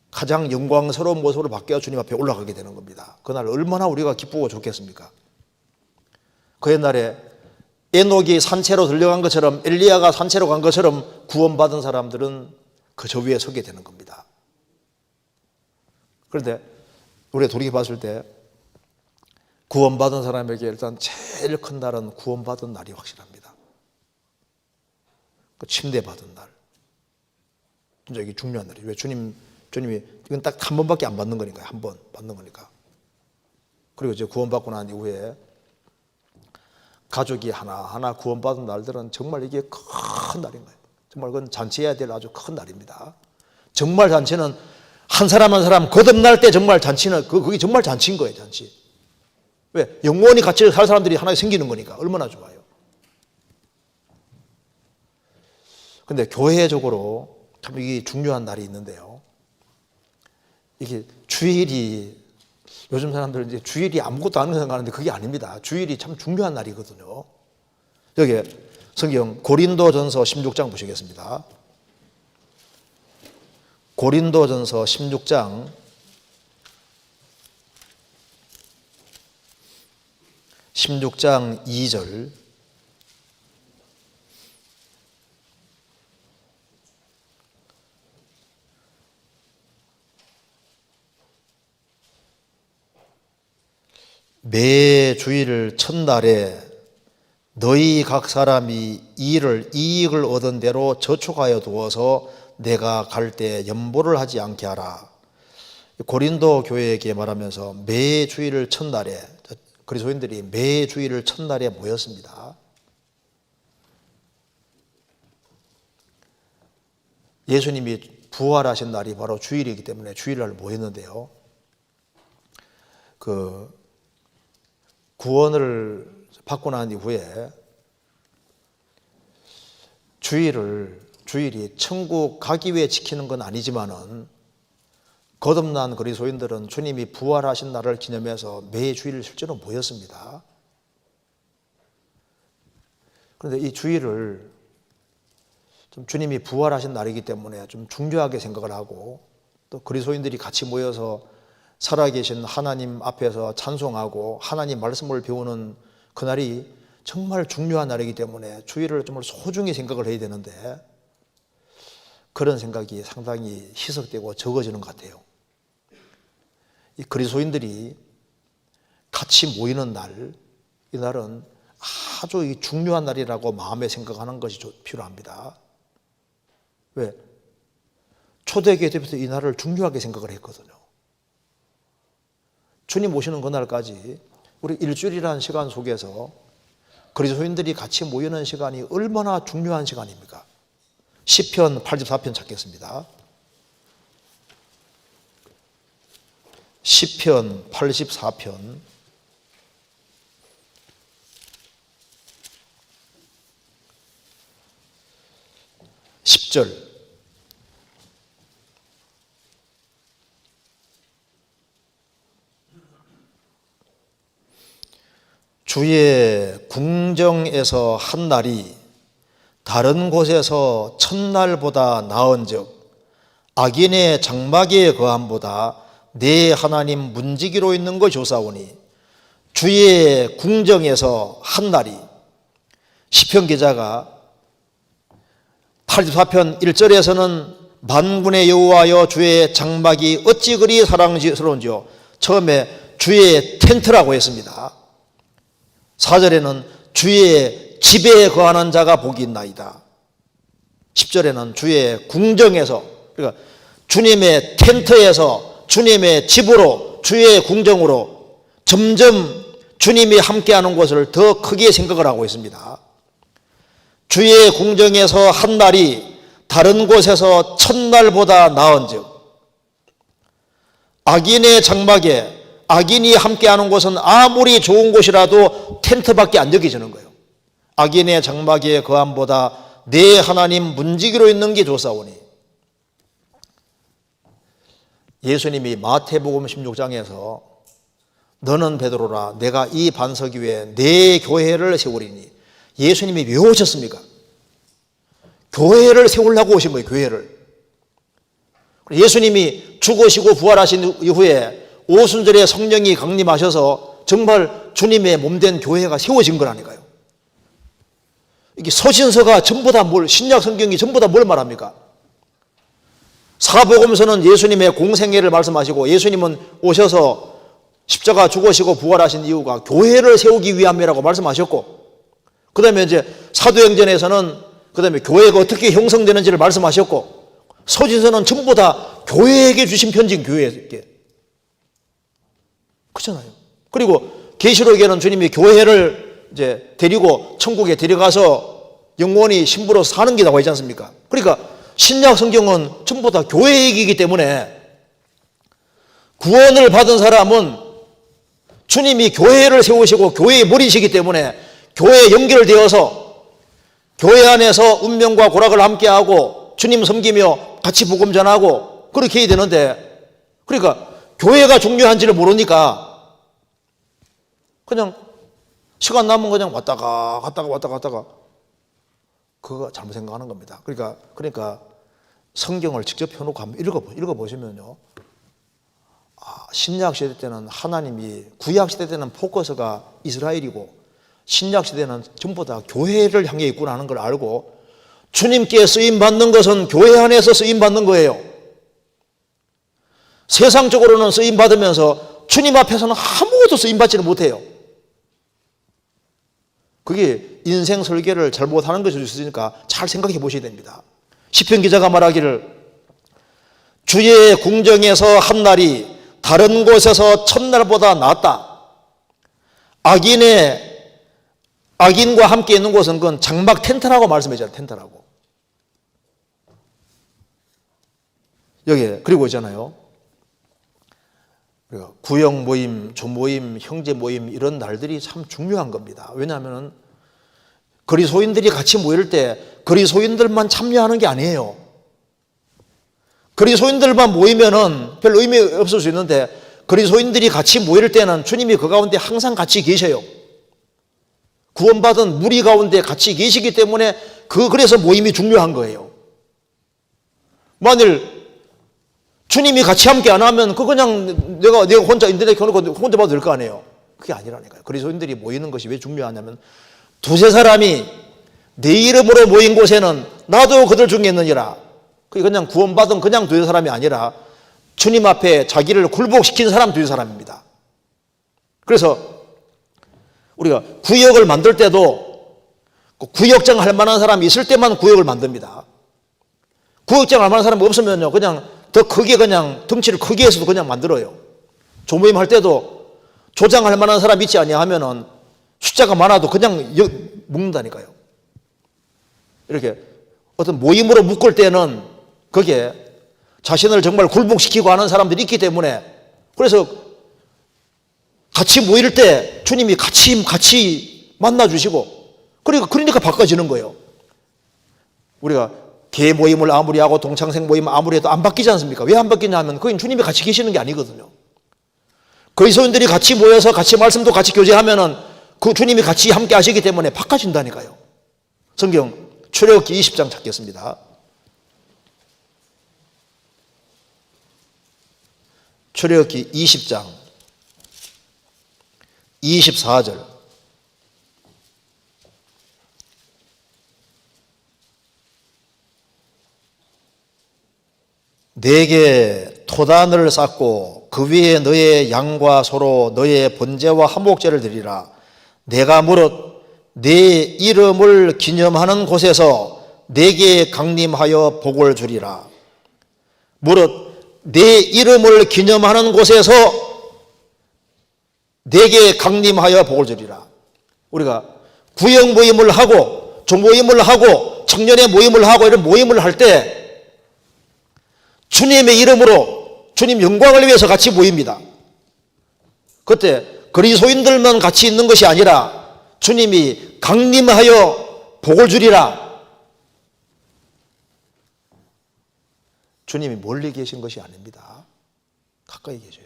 가장 영광스러운 모습으로 바뀌어 주님 앞에 올라가게 되는 겁니다. 그날 얼마나 우리가 기쁘고 좋겠습니까? 그 옛날에 에녹이 산채로 들려간 것처럼 엘리야가 산채로 간 것처럼 구원받은 사람들은 그 저 위에 서게 되는 겁니다. 그런데 우리가 돌이켜 봤을 때 구원받은 사람에게 일단 제일 큰 날은 구원받은 날이 확실합니다. 그 침대 받은 날. 진짜 이게 중요한 날이에요. 왜 주님이 이건 딱 한 번밖에 안 받는 거니까요. 한 번 받는 거니까. 그리고 이제 구원받고 난 이후에 가족이 하나하나 구원받은 날들은 정말 이게 큰 날인 거예요. 정말 그건 잔치해야 될 아주 큰 날입니다. 정말 잔치는 한 사람 한 사람 거듭날 때 정말 잔치는 그게 정말 잔치인 거예요. 잔치. 왜? 영원히 같이 살 사람들이 하나 생기는 거니까 얼마나 좋아요. 근데 교회적으로 참 이게 중요한 날이 있는데요. 이게 주일이 요즘 사람들은 이제 주일이 아무것도 아닌 생각하는데 그게 아닙니다. 주일이 참 중요한 날이거든요. 여기 성경 고린도전서 16장 보시겠습니다. 고린도전서 16장 2절 매 주일 첫날에 너희 각 사람이 이익을 얻은 대로 저축하여 두어서 내가 갈 때 염보를 하지 않게 하라. 고린도 교회에게 말하면서 매 주일 첫날에 그리스도인들이 매 주일 첫날에 모였습니다. 예수님이 부활하신 날이 바로 주일이기 때문에 주일날 모였는데요. 그 구원을 받고 난 이후에 주일이 천국 가기 위해 지키는 건 아니지만은 거듭난 그리스도인들은 주님이 부활하신 날을 기념해서 매 주일 실제로 모였습니다. 그런데 이 주일을 좀 주님이 부활하신 날이기 때문에 좀 중요하게 생각을 하고 또 그리스도인들이 같이 모여서 살아계신 하나님 앞에서 찬송하고 하나님 말씀을 배우는 그날이 정말 중요한 날이기 때문에 주일을 정말 소중히 생각을 해야 되는데 그런 생각이 상당히 희석되고 적어지는 것 같아요. 이 그리스도인들이 같이 모이는 날, 이 날은 아주 중요한 날이라고 마음에 생각하는 것이 필요합니다. 왜? 초대교회 때부터 이 날을 중요하게 생각을 했거든요. 주님 오시는 그날까지 우리 일주일이라는 시간 속에서 그리스도인들이 같이 모이는 시간이 얼마나 중요한 시간입니까? 시편 84편 찾겠습니다. 시편 84편 10절 주의 궁정에서 한 날이 다른 곳에서 첫날보다 나은즉 악인의 장막에 거함보다 내 하나님 문지기로 있는 것 조사오니 주의 궁정에서 한 날이 시편 기자가 84편 1절에서는 만군의 여호와여 주의 장막이 어찌 그리 사랑스러운지요. 처음에 주의 텐트라고 했습니다. 4절에는 주의 집에 거하는 자가 복이 있나이다. 10절에는 주의 궁정에서, 그러니까 주님의 텐트에서, 주님의 집으로, 주의 궁정으로 점점 주님이 함께하는 곳을 더 크게 생각을 하고 있습니다. 주의 궁정에서 한 날이 다른 곳에서 첫날보다 나은즉, 악인의 장막에 악인이 함께하는 곳은 아무리 좋은 곳이라도 텐트밖에 안 여겨지는 거예요. 악인의 장막의 거함보다 내 하나님 문지기로 있는 게 좋사오니. 예수님이 마태복음 16장에서 너는 베드로라, 내가 이 반석 위에 내 교회를 세우리니, 예수님이 왜 오셨습니까? 교회를 세우려고 오신 거예요. 교회를. 예수님이 죽으시고 부활하신 이후에 오순절에 성령이 강림하셔서 정말 주님의 몸된 교회가 세워진 거라니까요. 이게 서신서가 전부 다 신약 성경이 전부 다 뭘 말합니까? 사복음서는 예수님의 공생애를 말씀하시고, 예수님은 오셔서 십자가 죽으시고 부활하신 이유가 교회를 세우기 위함이라고 말씀하셨고, 그 다음에 이제 사도행전에서는 그 다음에 교회가 어떻게 형성되는지를 말씀하셨고, 서신서는 전부 다 교회에게 주신 편지인 교회에게. 그렇잖아요. 그리고 계시록에는 주님이 교회를 이제 데리고 천국에 데려가서 영원히 신부로 사는 게 나와 있지 않습니까? 그러니까 신약 성경은 전부 다 교회 얘기이기 때문에 구원을 받은 사람은 주님이 교회를 세우시고 교회의 머리시기 때문에 교회에 연결되어서 교회 안에서 운명과 고락을 함께하고 주님 섬기며 같이 복음 전하고 그렇게 해야 되는데, 그러니까 교회가 중요한지를 모르니까 그냥 시간 남으면 그냥 왔다가 그거 잘못 생각하는 겁니다. 그러니까 성경을 직접 펴놓고 한번 읽어보시면요, 신약 시대 때는 하나님이, 구약 시대 때는 포커스가 이스라엘이고 신약 시대는 전부 다 교회를 향해 있구나 하는 걸 알고, 주님께 쓰임받는 것은 교회 안에서 쓰임받는 거예요. 세상적으로는 쓰임받으면서 주님 앞에서는 아무것도 쓰임받지는 못해요. 그게 인생 설계를 잘못하는 것일 수 있으니까 잘 생각해 보셔야 됩니다. 시편 기자가 말하기를, 주의 궁정에서 한 날이 다른 곳에서 첫날보다 낫다. 악인과 함께 있는 곳은 그건 장막 텐트라고 말씀했잖아요. 텐트라고. 여기 그리고 있잖아요, 구역 모임, 조모임, 형제 모임, 이런 날들이 참 중요한 겁니다. 왜냐하면 그리스도인들이 같이 모일 때 그리스도인들만 참여하는 게 아니에요. 그리스도인들만 모이면은 별 의미 없을 수 있는데, 그리스도인들이 같이 모일 때는 주님이 그 가운데 항상 같이 계셔요. 구원받은 무리 가운데 같이 계시기 때문에 그래서 모임이 중요한 거예요. 만일 주님이 같이 함께 안 하면 그냥 내가 혼자 인터넷 켜놓고 혼자 봐도 될 거 아니에요. 그게 아니라니까요. 그리스도인들이 모이는 것이 왜 중요하냐면, 두세 사람이 내 이름으로 모인 곳에는 나도 그들 중에 있느니라. 그게 그냥 구원받은 그냥 두세 사람이 아니라 주님 앞에 자기를 굴복시킨 사람 두세 사람입니다. 그래서 우리가 구역을 만들 때도 구역장 할 만한 사람이 있을 때만 구역을 만듭니다. 구역장 할 만한 사람이 없으면요, 그냥 더 크게, 그냥 덩치를 크게 해서도 그냥 만들어요. 조모임 할 때도 조장할 만한 사람이 있지 아니하면은 숫자가 많아도 그냥 묶는다니까요. 이렇게 어떤 모임으로 묶을 때는 그게 자신을 정말 굴복시키고 하는 사람들이 있기 때문에, 그래서 같이 모일 때 주님이 같이 만나주시고, 그러니까 바꿔지는 거예요. 우리가 개 모임을 아무리 하고 동창생 모임 아무리 해도 안 바뀌지 않습니까? 왜 안 바뀌냐면 그건 주님이 같이 계시는 게 아니거든요. 그리스도인들이 같이 모여서 같이 말씀도 같이 교제하면은 그 주님이 같이 함께 하시기 때문에 바꿔진다니까요. 성경 출애굽기 20장 찾겠습니다. 출애굽기 20장 24절. 내게 토단을 쌓고 그 위에 너의 양과 소로 너의 번제와 화목제를 드리라. 내가 무릇 내 이름을 기념하는 곳에서 내게 강림하여 복을 주리라. 무릇 내 이름을 기념하는 곳에서 내게 강림하여 복을 주리라. 우리가 구역 모임을 하고 조모임을 하고 청년의 모임을 하고 이런 모임을 할 때 주님의 이름으로 주님 영광을 위해서 같이 모입니다. 그때 그리스도인들만 같이 있는 것이 아니라 주님이 강림하여 복을 주리라. 주님이 멀리 계신 것이 아닙니다. 가까이 계셔요.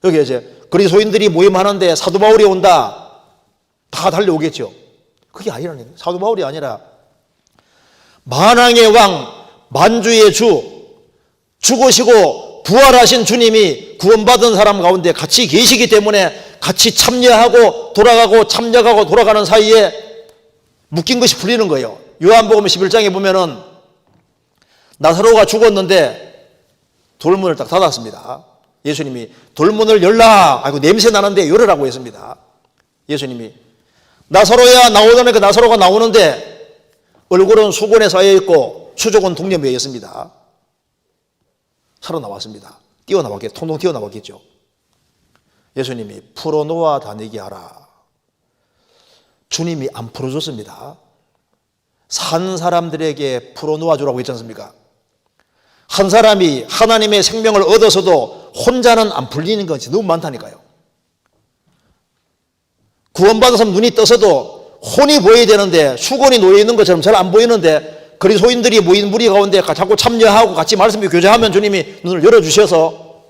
여기 이제 그리스도인들이 모임하는데 사도 바울이 온다. 다 달려오겠죠. 그게 아니라는 거예요. 사도 바울이 아니라 만왕의 왕, 만주의 주, 죽으시고 부활하신 주님이 구원받은 사람 가운데 같이 계시기 때문에 같이 참여하고 돌아가고 참여하고 돌아가는 사이에 묶인 것이 풀리는 거예요. 요한복음 11장에 보면은 나사로가 죽었는데 돌문을 딱 닫았습니다. 예수님이 돌문을 열라. 아이고 냄새 나는데 열으라고 했습니다. 예수님이 나사로야 나오더니 그 나사로가 나오는데 얼굴은 수건에 쌓여 있고 수족은 동념에 있습니다. 살아나왔습니다. 뛰어나왔겠죠. 통통 튀어나왔겠죠. 예수님이 풀어놓아 다니게 하라. 주님이 안 풀어줬습니다. 산 사람들에게 풀어놓아 주라고 했지 않습니까? 한 사람이 하나님의 생명을 얻어서도 혼자는 안 풀리는 것이 너무 많다니까요. 구원받은 사람 눈이 떠서도 혼이 보여야 되는데 수건이 놓여있는 것처럼 잘 안 보이는데 그리스도인들이 모인 무리 가운데 자꾸 참여하고 같이 말씀을 교제하면 주님이 눈을 열어주셔서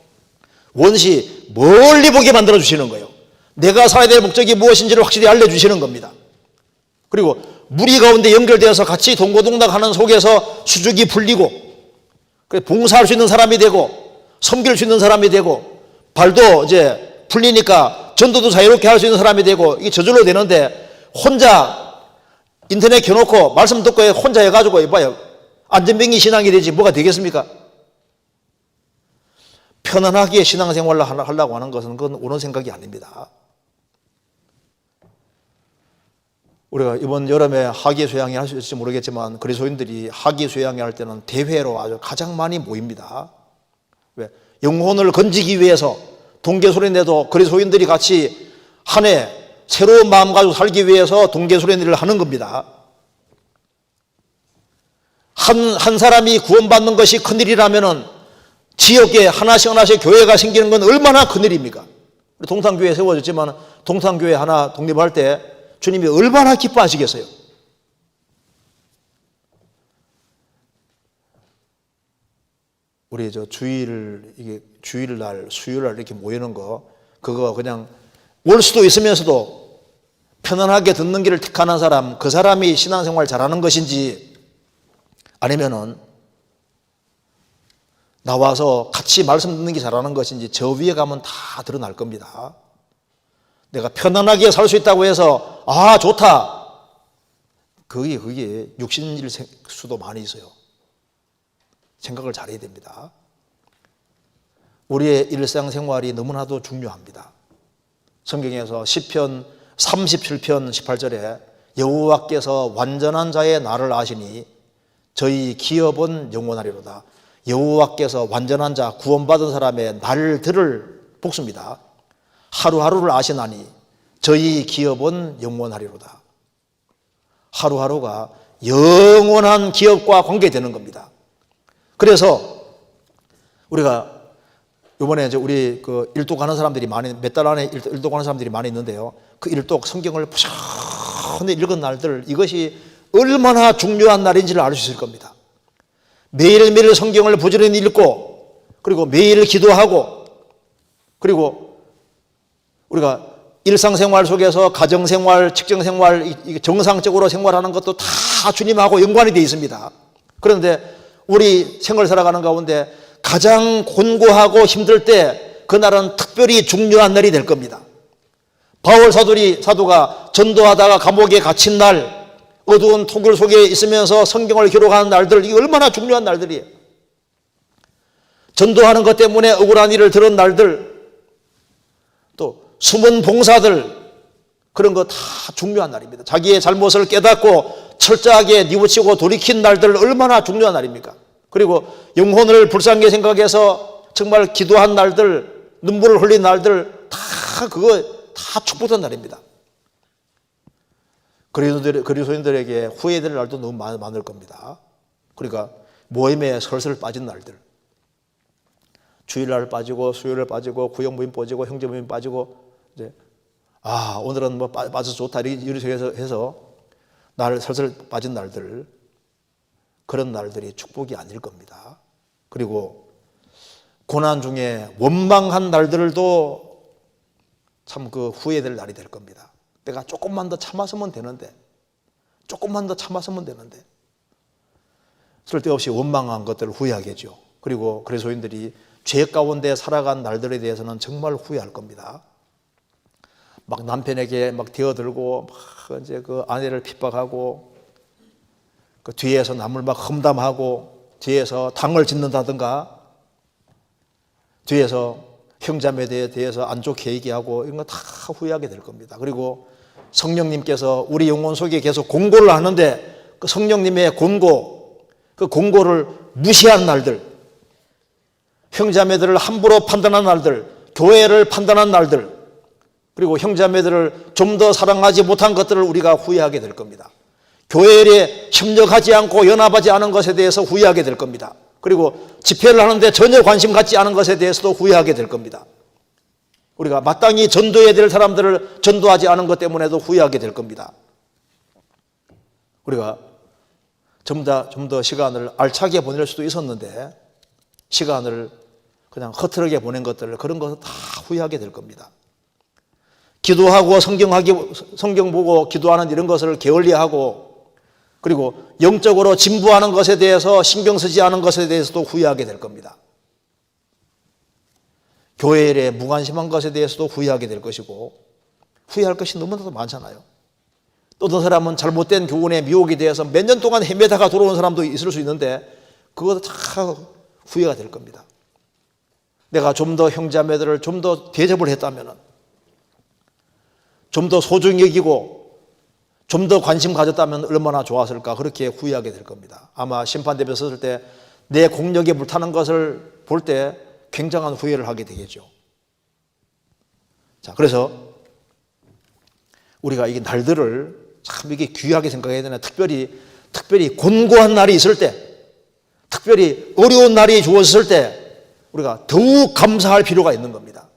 원시 멀리 보게 만들어주시는 거예요. 내가 살아야 될 목적이 무엇인지를 확실히 알려주시는 겁니다. 그리고 무리 가운데 연결되어서 같이 동고동락하는 속에서 수족이 풀리고 봉사할 수 있는 사람이 되고 섬길 수 있는 사람이 되고 발도 이제 풀리니까 전도도 자유롭게 할 수 있는 사람이 되고 이게 저절로 되는데 혼자 인터넷 켜놓고 말씀 듣고 혼자 해가지고 이봐요. 안전병이 신앙이 되지 뭐가 되겠습니까? 편안하게 신앙생활을 하려고 하는 것은 그건 옳은 생각이 아닙니다. 우리가 이번 여름에 하기 수양회 할 수 있을지 모르겠지만 그리스도인들이 하기 수양회 할 때는 대회로 아주 가장 많이 모입니다. 왜? 영혼을 건지기 위해서 동계소련에도 그리스도인들이 같이 한 해 새로운 마음 가지고 살기 위해서 동계소련회를 하는 겁니다. 한 사람이 구원받는 것이 큰일이라면은 지역에 하나씩 교회가 생기는 건 얼마나 큰일입니까? 동탄교회 세워졌지만 동탄교회 하나 독립할 때 주님이 얼마나 기뻐하시겠어요? 우리 주일날, 수요일날 이렇게 모이는 거, 그거 그냥 올 수도 있으면서도 편안하게 듣는 길을 택하는 사람, 그 사람이 신앙생활 잘하는 것인지 아니면은 나와서 같이 말씀 듣는 게 잘하는 것인지 저 위에 가면 다 드러날 겁니다. 내가 편안하게 살 수 있다고 해서 아 좋다. 그게 육신일 수도 많이 있어요. 생각을 잘해야 됩니다. 우리의 일상생활이 너무나도 중요합니다. 성경에서 시편 37편 18절에 여호와께서 완전한 자의 날을 아시니 저희 기업은 영원하리로다. 여호와께서 완전한 자, 구원받은 사람의 날들을 복수입니다. 하루하루를 아시나니 저희 기업은 영원하리로다. 하루하루가 영원한 기업과 관계되는 겁니다. 그래서 우리가 이번에 이제 우리 그 일독 하는 사람들이 몇 달 안에 일독 하는 사람들이 많이 있는데요. 그 일독 성경을 부지런히 읽은 날들, 이것이 얼마나 중요한 날인지를 알 수 있을 겁니다. 매일매일 성경을 부지런히 읽고 그리고 매일 기도하고 그리고 우리가 일상생활 속에서 가정생활, 직장생활, 정상적으로 생활하는 것도 다 주님하고 연관이 되어 있습니다. 그런데 우리 생활 살아가는 가운데 가장 곤고하고 힘들 때 그날은 특별히 중요한 날이 될 겁니다. 바울 사도가 전도하다가 감옥에 갇힌 날, 어두운 토굴 속에 있으면서 성경을 기록하는 날들, 이게 얼마나 중요한 날들이에요. 전도하는 것 때문에 억울한 일을 들은 날들, 또 숨은 봉사들, 그런 거 다 중요한 날입니다. 자기의 잘못을 깨닫고 철저하게 뉘우치고 돌이킨 날들 얼마나 중요한 날입니까? 그리고 영혼을 불쌍하게 생각해서 정말 기도한 날들, 눈물을 흘린 날들 다 축복된 날입니다. 그리스도인들에게 후회될 날도 너무 많을 겁니다. 그러니까 모임에 슬슬 빠진 날들, 주일날 빠지고 수요일날 빠지고 구역 모임 빠지고 형제 모임 빠지고 이제 오늘은 뭐 빠져서 좋다 이렇게 해서 날 슬슬 빠진 날들, 그런 날들이 축복이 아닐 겁니다. 그리고 고난 중에 원망한 날들도 참 그 후회될 날이 될 겁니다. 내가 조금만 더 참았으면 되는데, 조금만 더 참았으면 되는데, 쓸데없이 원망한 것들을 후회하겠죠. 그리고 그리스도인들이 죄 가운데 살아간 날들에 대해서는 정말 후회할 겁니다. 막 남편에게 막 대어들고 막 이제 그 아내를 핍박하고 그 뒤에서 남을 막 험담하고 뒤에서 당을 짓는다든가 뒤에서 형제자매에 대해서 안 좋게 얘기하고 이런 거 다 후회하게 될 겁니다. 그리고 성령님께서 우리 영혼 속에 계속 공고를 하는데 그 성령님의 그 공고를 무시한 날들, 형제자매들을 함부로 판단한 날들, 교회를 판단한 날들, 그리고 형제자매들을 좀 더 사랑하지 못한 것들을 우리가 후회하게 될 겁니다. 교회에 협력하지 않고 연합하지 않은 것에 대해서 후회하게 될 겁니다. 그리고 집회를 하는데 전혀 관심 갖지 않은 것에 대해서도 후회하게 될 겁니다. 우리가 마땅히 전도해야 될 사람들을 전도하지 않은 것 때문에도 후회하게 될 겁니다. 우리가 좀 더 시간을 알차게 보낼 수도 있었는데 시간을 그냥 허투루게 보낸 것들을 그런 것을 다 후회하게 될 겁니다. 기도하고 성경 보고 기도하는 이런 것을 게을리하고 그리고 영적으로 진부하는 것에 대해서 신경 쓰지 않은 것에 대해서도 후회하게 될 겁니다. 교회 일에 무관심한 것에 대해서도 후회하게 될 것이고 후회할 것이 너무나도 많잖아요. 또 어떤 사람은 잘못된 교훈에 미혹이 되어서 몇 년 동안 헤매다가 돌아오는 사람도 있을 수 있는데 그것도 다 후회가 될 겁니다. 내가 좀 더 형제자매들을 좀 더 대접을 했다면 좀 더 소중히 여기고 좀 더 관심 가졌다면 얼마나 좋았을까 그렇게 후회하게 될 겁니다. 아마 심판대에 섰을 때 내 공력에 불타는 것을 볼 때 굉장한 후회를 하게 되겠죠. 자, 그래서 우리가 이 날들을 참 이게 귀하게 생각해야 되나 특별히 곤고한 날이 있을 때 특별히 어려운 날이 주어졌을 때 우리가 더욱 감사할 필요가 있는 겁니다.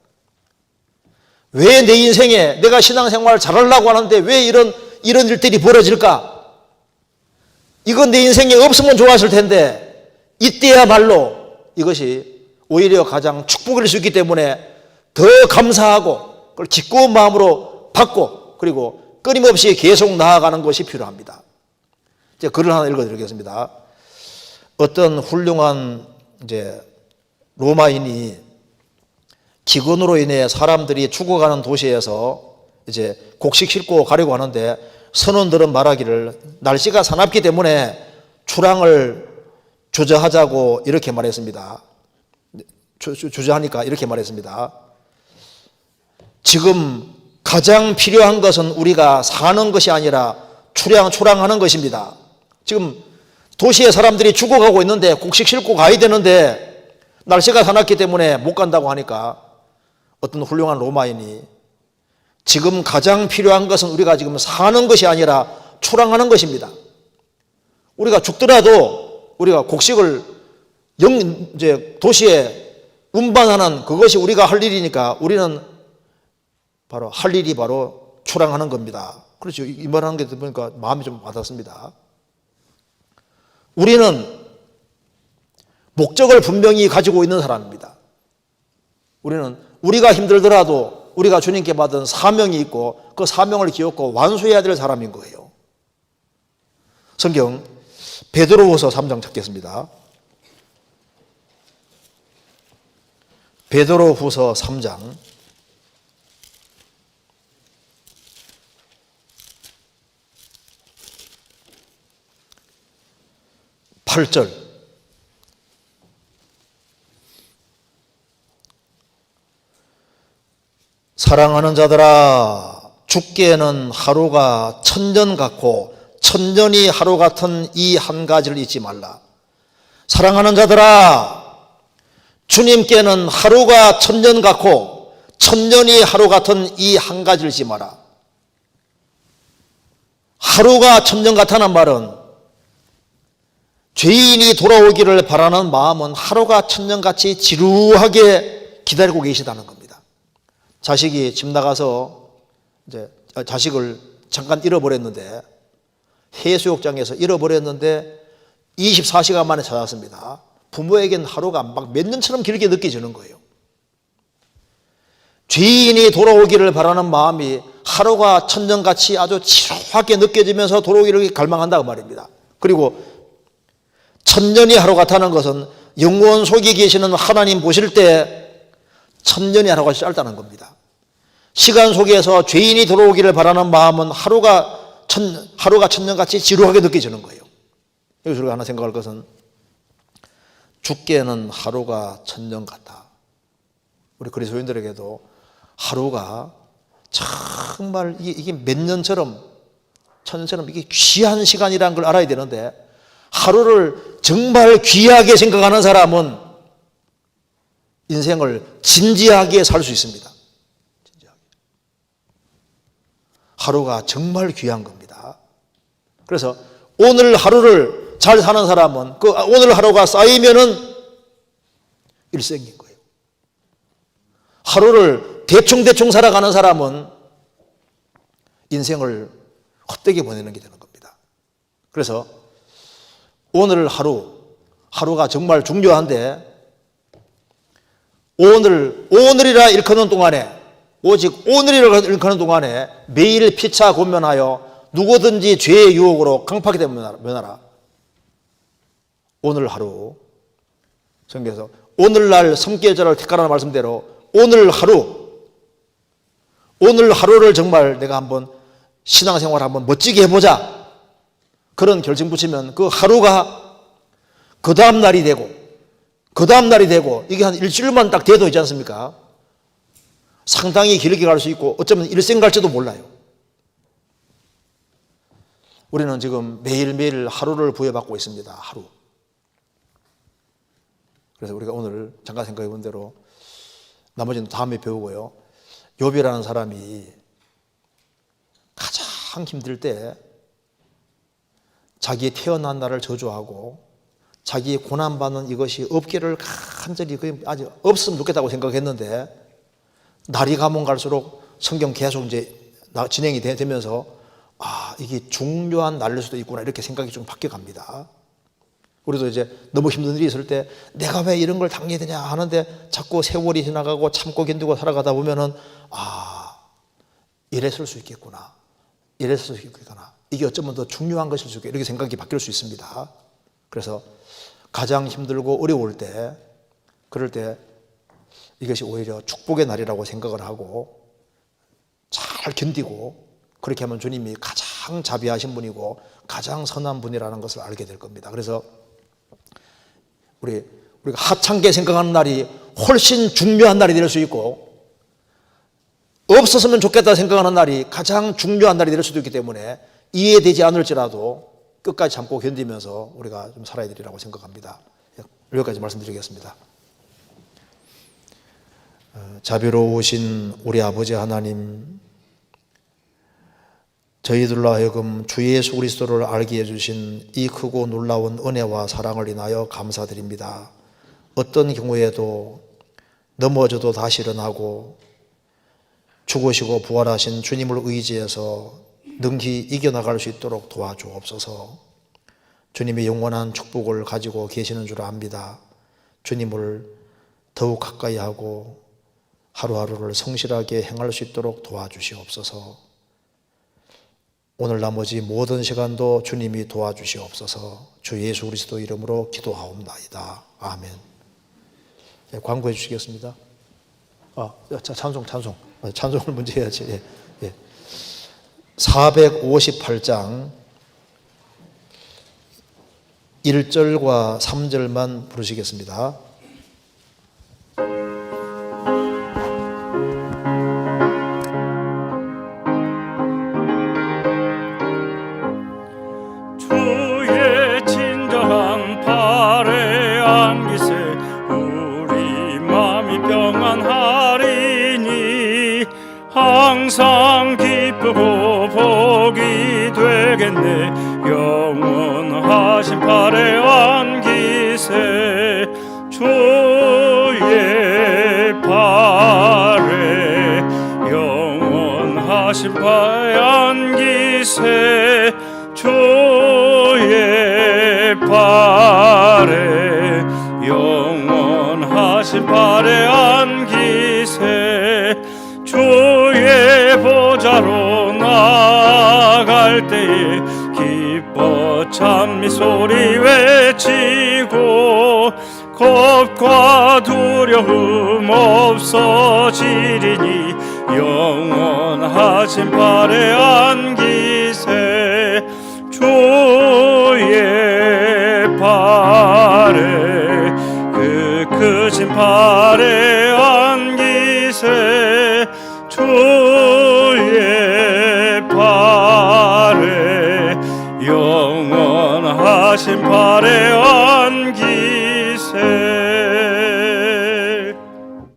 왜 내 인생에 내가 신앙생활을 잘하려고 하는데 왜 이런 일들이 벌어질까? 이건 내 인생에 없으면 좋았을 텐데 이때야말로 이것이 오히려 가장 축복일 수 있기 때문에 더 감사하고 그걸 기꺼운 마음으로 받고 그리고 끊임없이 계속 나아가는 것이 필요합니다. 이제 글을 하나 읽어드리겠습니다. 어떤 훌륭한 로마인이 기근으로 인해 사람들이 죽어가는 도시에서 이제 곡식 싣고 가려고 하는데 선원들은 말하기를 날씨가 사납기 때문에 출항을 주저하자고 이렇게 말했습니다. 주저하니까 이렇게 말했습니다. 지금 가장 필요한 것은 우리가 사는 것이 아니라 출항하는 것입니다. 지금 도시의 사람들이 죽어가고 있는데 곡식 싣고 가야 되는데 날씨가 사납기 때문에 못 간다고 하니까 어떤 훌륭한 로마인이 지금 가장 필요한 것은 우리가 지금 사는 것이 아니라 출항하는 것입니다. 우리가 죽더라도 우리가 곡식을 도시에 운반하는 그것이 우리가 할 일이니까 우리는 바로 할 일이 바로 출항하는 겁니다. 그렇죠. 이 말하는 게 보니까 마음이 좀 와닿습니다. 우리는 목적을 분명히 가지고 있는 사람입니다. 우리는 우리가 힘들더라도 우리가 주님께 받은 사명이 있고 그 사명을 기억하고 완수해야 될 사람인 거예요. 성경 베드로후서 3장 찾겠습니다. 베드로후서 3장 8절 사랑하는 자들아 죽기에는 하루가 천년 같고 천년이 하루 같은 이 한 가지를 잊지 말라. 사랑하는 자들아, 주님께는 하루가 천년 같고 천년이 하루 같은 이 한 가지를 잊지 마라. 하루가 천년 같다는 말은 죄인이 돌아오기를 바라는 마음은 하루가 천년같이 지루하게 기다리고 계시다는 겁니다. 자식이 집 나가서 이제 자식을 잠깐 잃어버렸는데, 해수욕장에서 잃어버렸는데 24시간 만에 찾았습니다. 부모에겐 하루가 막 몇 년처럼 길게 느껴지는 거예요. 죄인이 돌아오기를 바라는 마음이 하루가 천년같이 아주 지루하게 느껴지면서 돌아오기를 갈망한다고 말입니다. 그리고 천년이 하루 같다는 것은 영원 속에 계시는 하나님 보실 때 천년이 하루가 짧다는 겁니다. 시간 속에서 죄인이 돌아오기를 바라는 마음은 하루가 천년같이 지루하게 느껴지는 거예요. 여기서 우리가 하나 생각할 것은 죽게는 하루가 천년 같다. 우리 그리스도인들에게도 하루가 정말 이게 몇 년처럼, 천년처럼 이게 귀한 시간이라는 걸 알아야 되는데, 하루를 정말 귀하게 생각하는 사람은 인생을 진지하게 살 수 있습니다. 진지하게. 하루가 정말 귀한 겁니다. 그래서 오늘 하루를 잘 사는 사람은 그 오늘 하루가 쌓이면은 일생인 거예요. 하루를 대충 살아가는 사람은 인생을 헛되게 보내는 게 되는 겁니다. 그래서 오늘 하루가 정말 중요한데, 오늘이라 일컫는 동안에, 오직 오늘이라 일컫는 동안에 매일 피차 권면하여 누구든지 죄의 유혹으로 강팍이 되면 면하라. 오늘 하루, 성경에서 오늘날 성계절을 택하라는 말씀대로 오늘 하루를 정말 내가 한번 신앙생활 한번 멋지게 해보자, 그런 결심 붙이면 그 하루가 그 다음 날이 되고 이게 한 일주일만 딱 돼도 있지 않습니까? 상당히 길게 갈 수 있고 어쩌면 일생 갈지도 몰라요. 우리는 지금 매일매일 하루를 부여받고 있습니다. 하루. 그래서 우리가 오늘 잠깐 생각해 본 대로, 나머지는 다음에 배우고요. 욥이라는 사람이 가장 힘들 때 자기의 태어난 날을 저주하고 자기의 고난받는 이것이 없기를 간절히 아주 없으면 좋겠다고 생각했는데, 날이 가면 갈수록 성경 계속 이제 진행이 되면서 이게 중요한 날일 수도 있구나, 이렇게 생각이 좀 바뀌어갑니다. 우리도 이제 너무 힘든 일이 있을 때 내가 왜 이런 걸 당해야 되냐 하는데 자꾸 세월이 지나가고 참고 견디고 살아가다 보면은 이랬을 수 있겠구나, 이랬을 수 있겠구나, 이게 어쩌면 더 중요한 것일 수 있겠구나, 이렇게 생각이 바뀔 수 있습니다. 그래서 가장 힘들고 어려울 때, 그럴 때 이것이 오히려 축복의 날이라고 생각을 하고 잘 견디고, 그렇게 하면 주님이 가장 자비하신 분이고 가장 선한 분이라는 것을 알게 될 겁니다. 그래서 우리가 하찮게 생각하는 날이 훨씬 중요한 날이 될 수 있고, 없었으면 좋겠다 생각하는 날이 가장 중요한 날이 될 수도 있기 때문에 이해되지 않을지라도 끝까지 참고 견디면서 우리가 좀 살아야 되리라고 생각합니다. 여기까지 말씀드리겠습니다. 자비로우신 우리 아버지 하나님, 저희들로 하여금 주 예수 그리스도를 알게 해주신 이 크고 놀라운 은혜와 사랑을 인하여 감사드립니다. 어떤 경우에도 넘어져도 다시 일어나고 죽으시고 부활하신 주님을 의지해서 능히 이겨나갈 수 있도록 도와주옵소서. 주님의 영원한 축복을 가지고 계시는 줄 압니다. 주님을 더욱 가까이 하고 하루하루를 성실하게 행할 수 있도록 도와주시옵소서. 오늘 나머지 모든 시간도 주님이 도와주시옵소서. 주 예수 그리스도 이름으로 기도하옵나이다. 아멘. 네, 광고해 주시겠습니다. 찬송을 먼저 해야지. 458장 1절과 3절만 부르시겠습니다. 되겠네. 영원하신 팔에 안기세 주의 팔에 영원하신 팔에 안기세 주의 팔에 영원하신 팔에 안기세 주의 보좌로 나갈 때에 기뻐 찬미 소리 외치고 겁과 두려움 없어지리니 영원하신 팔에 안기세 주의 팔에 그 크신 팔에 안기세 주의 팔에 영원하신 팔에 안기세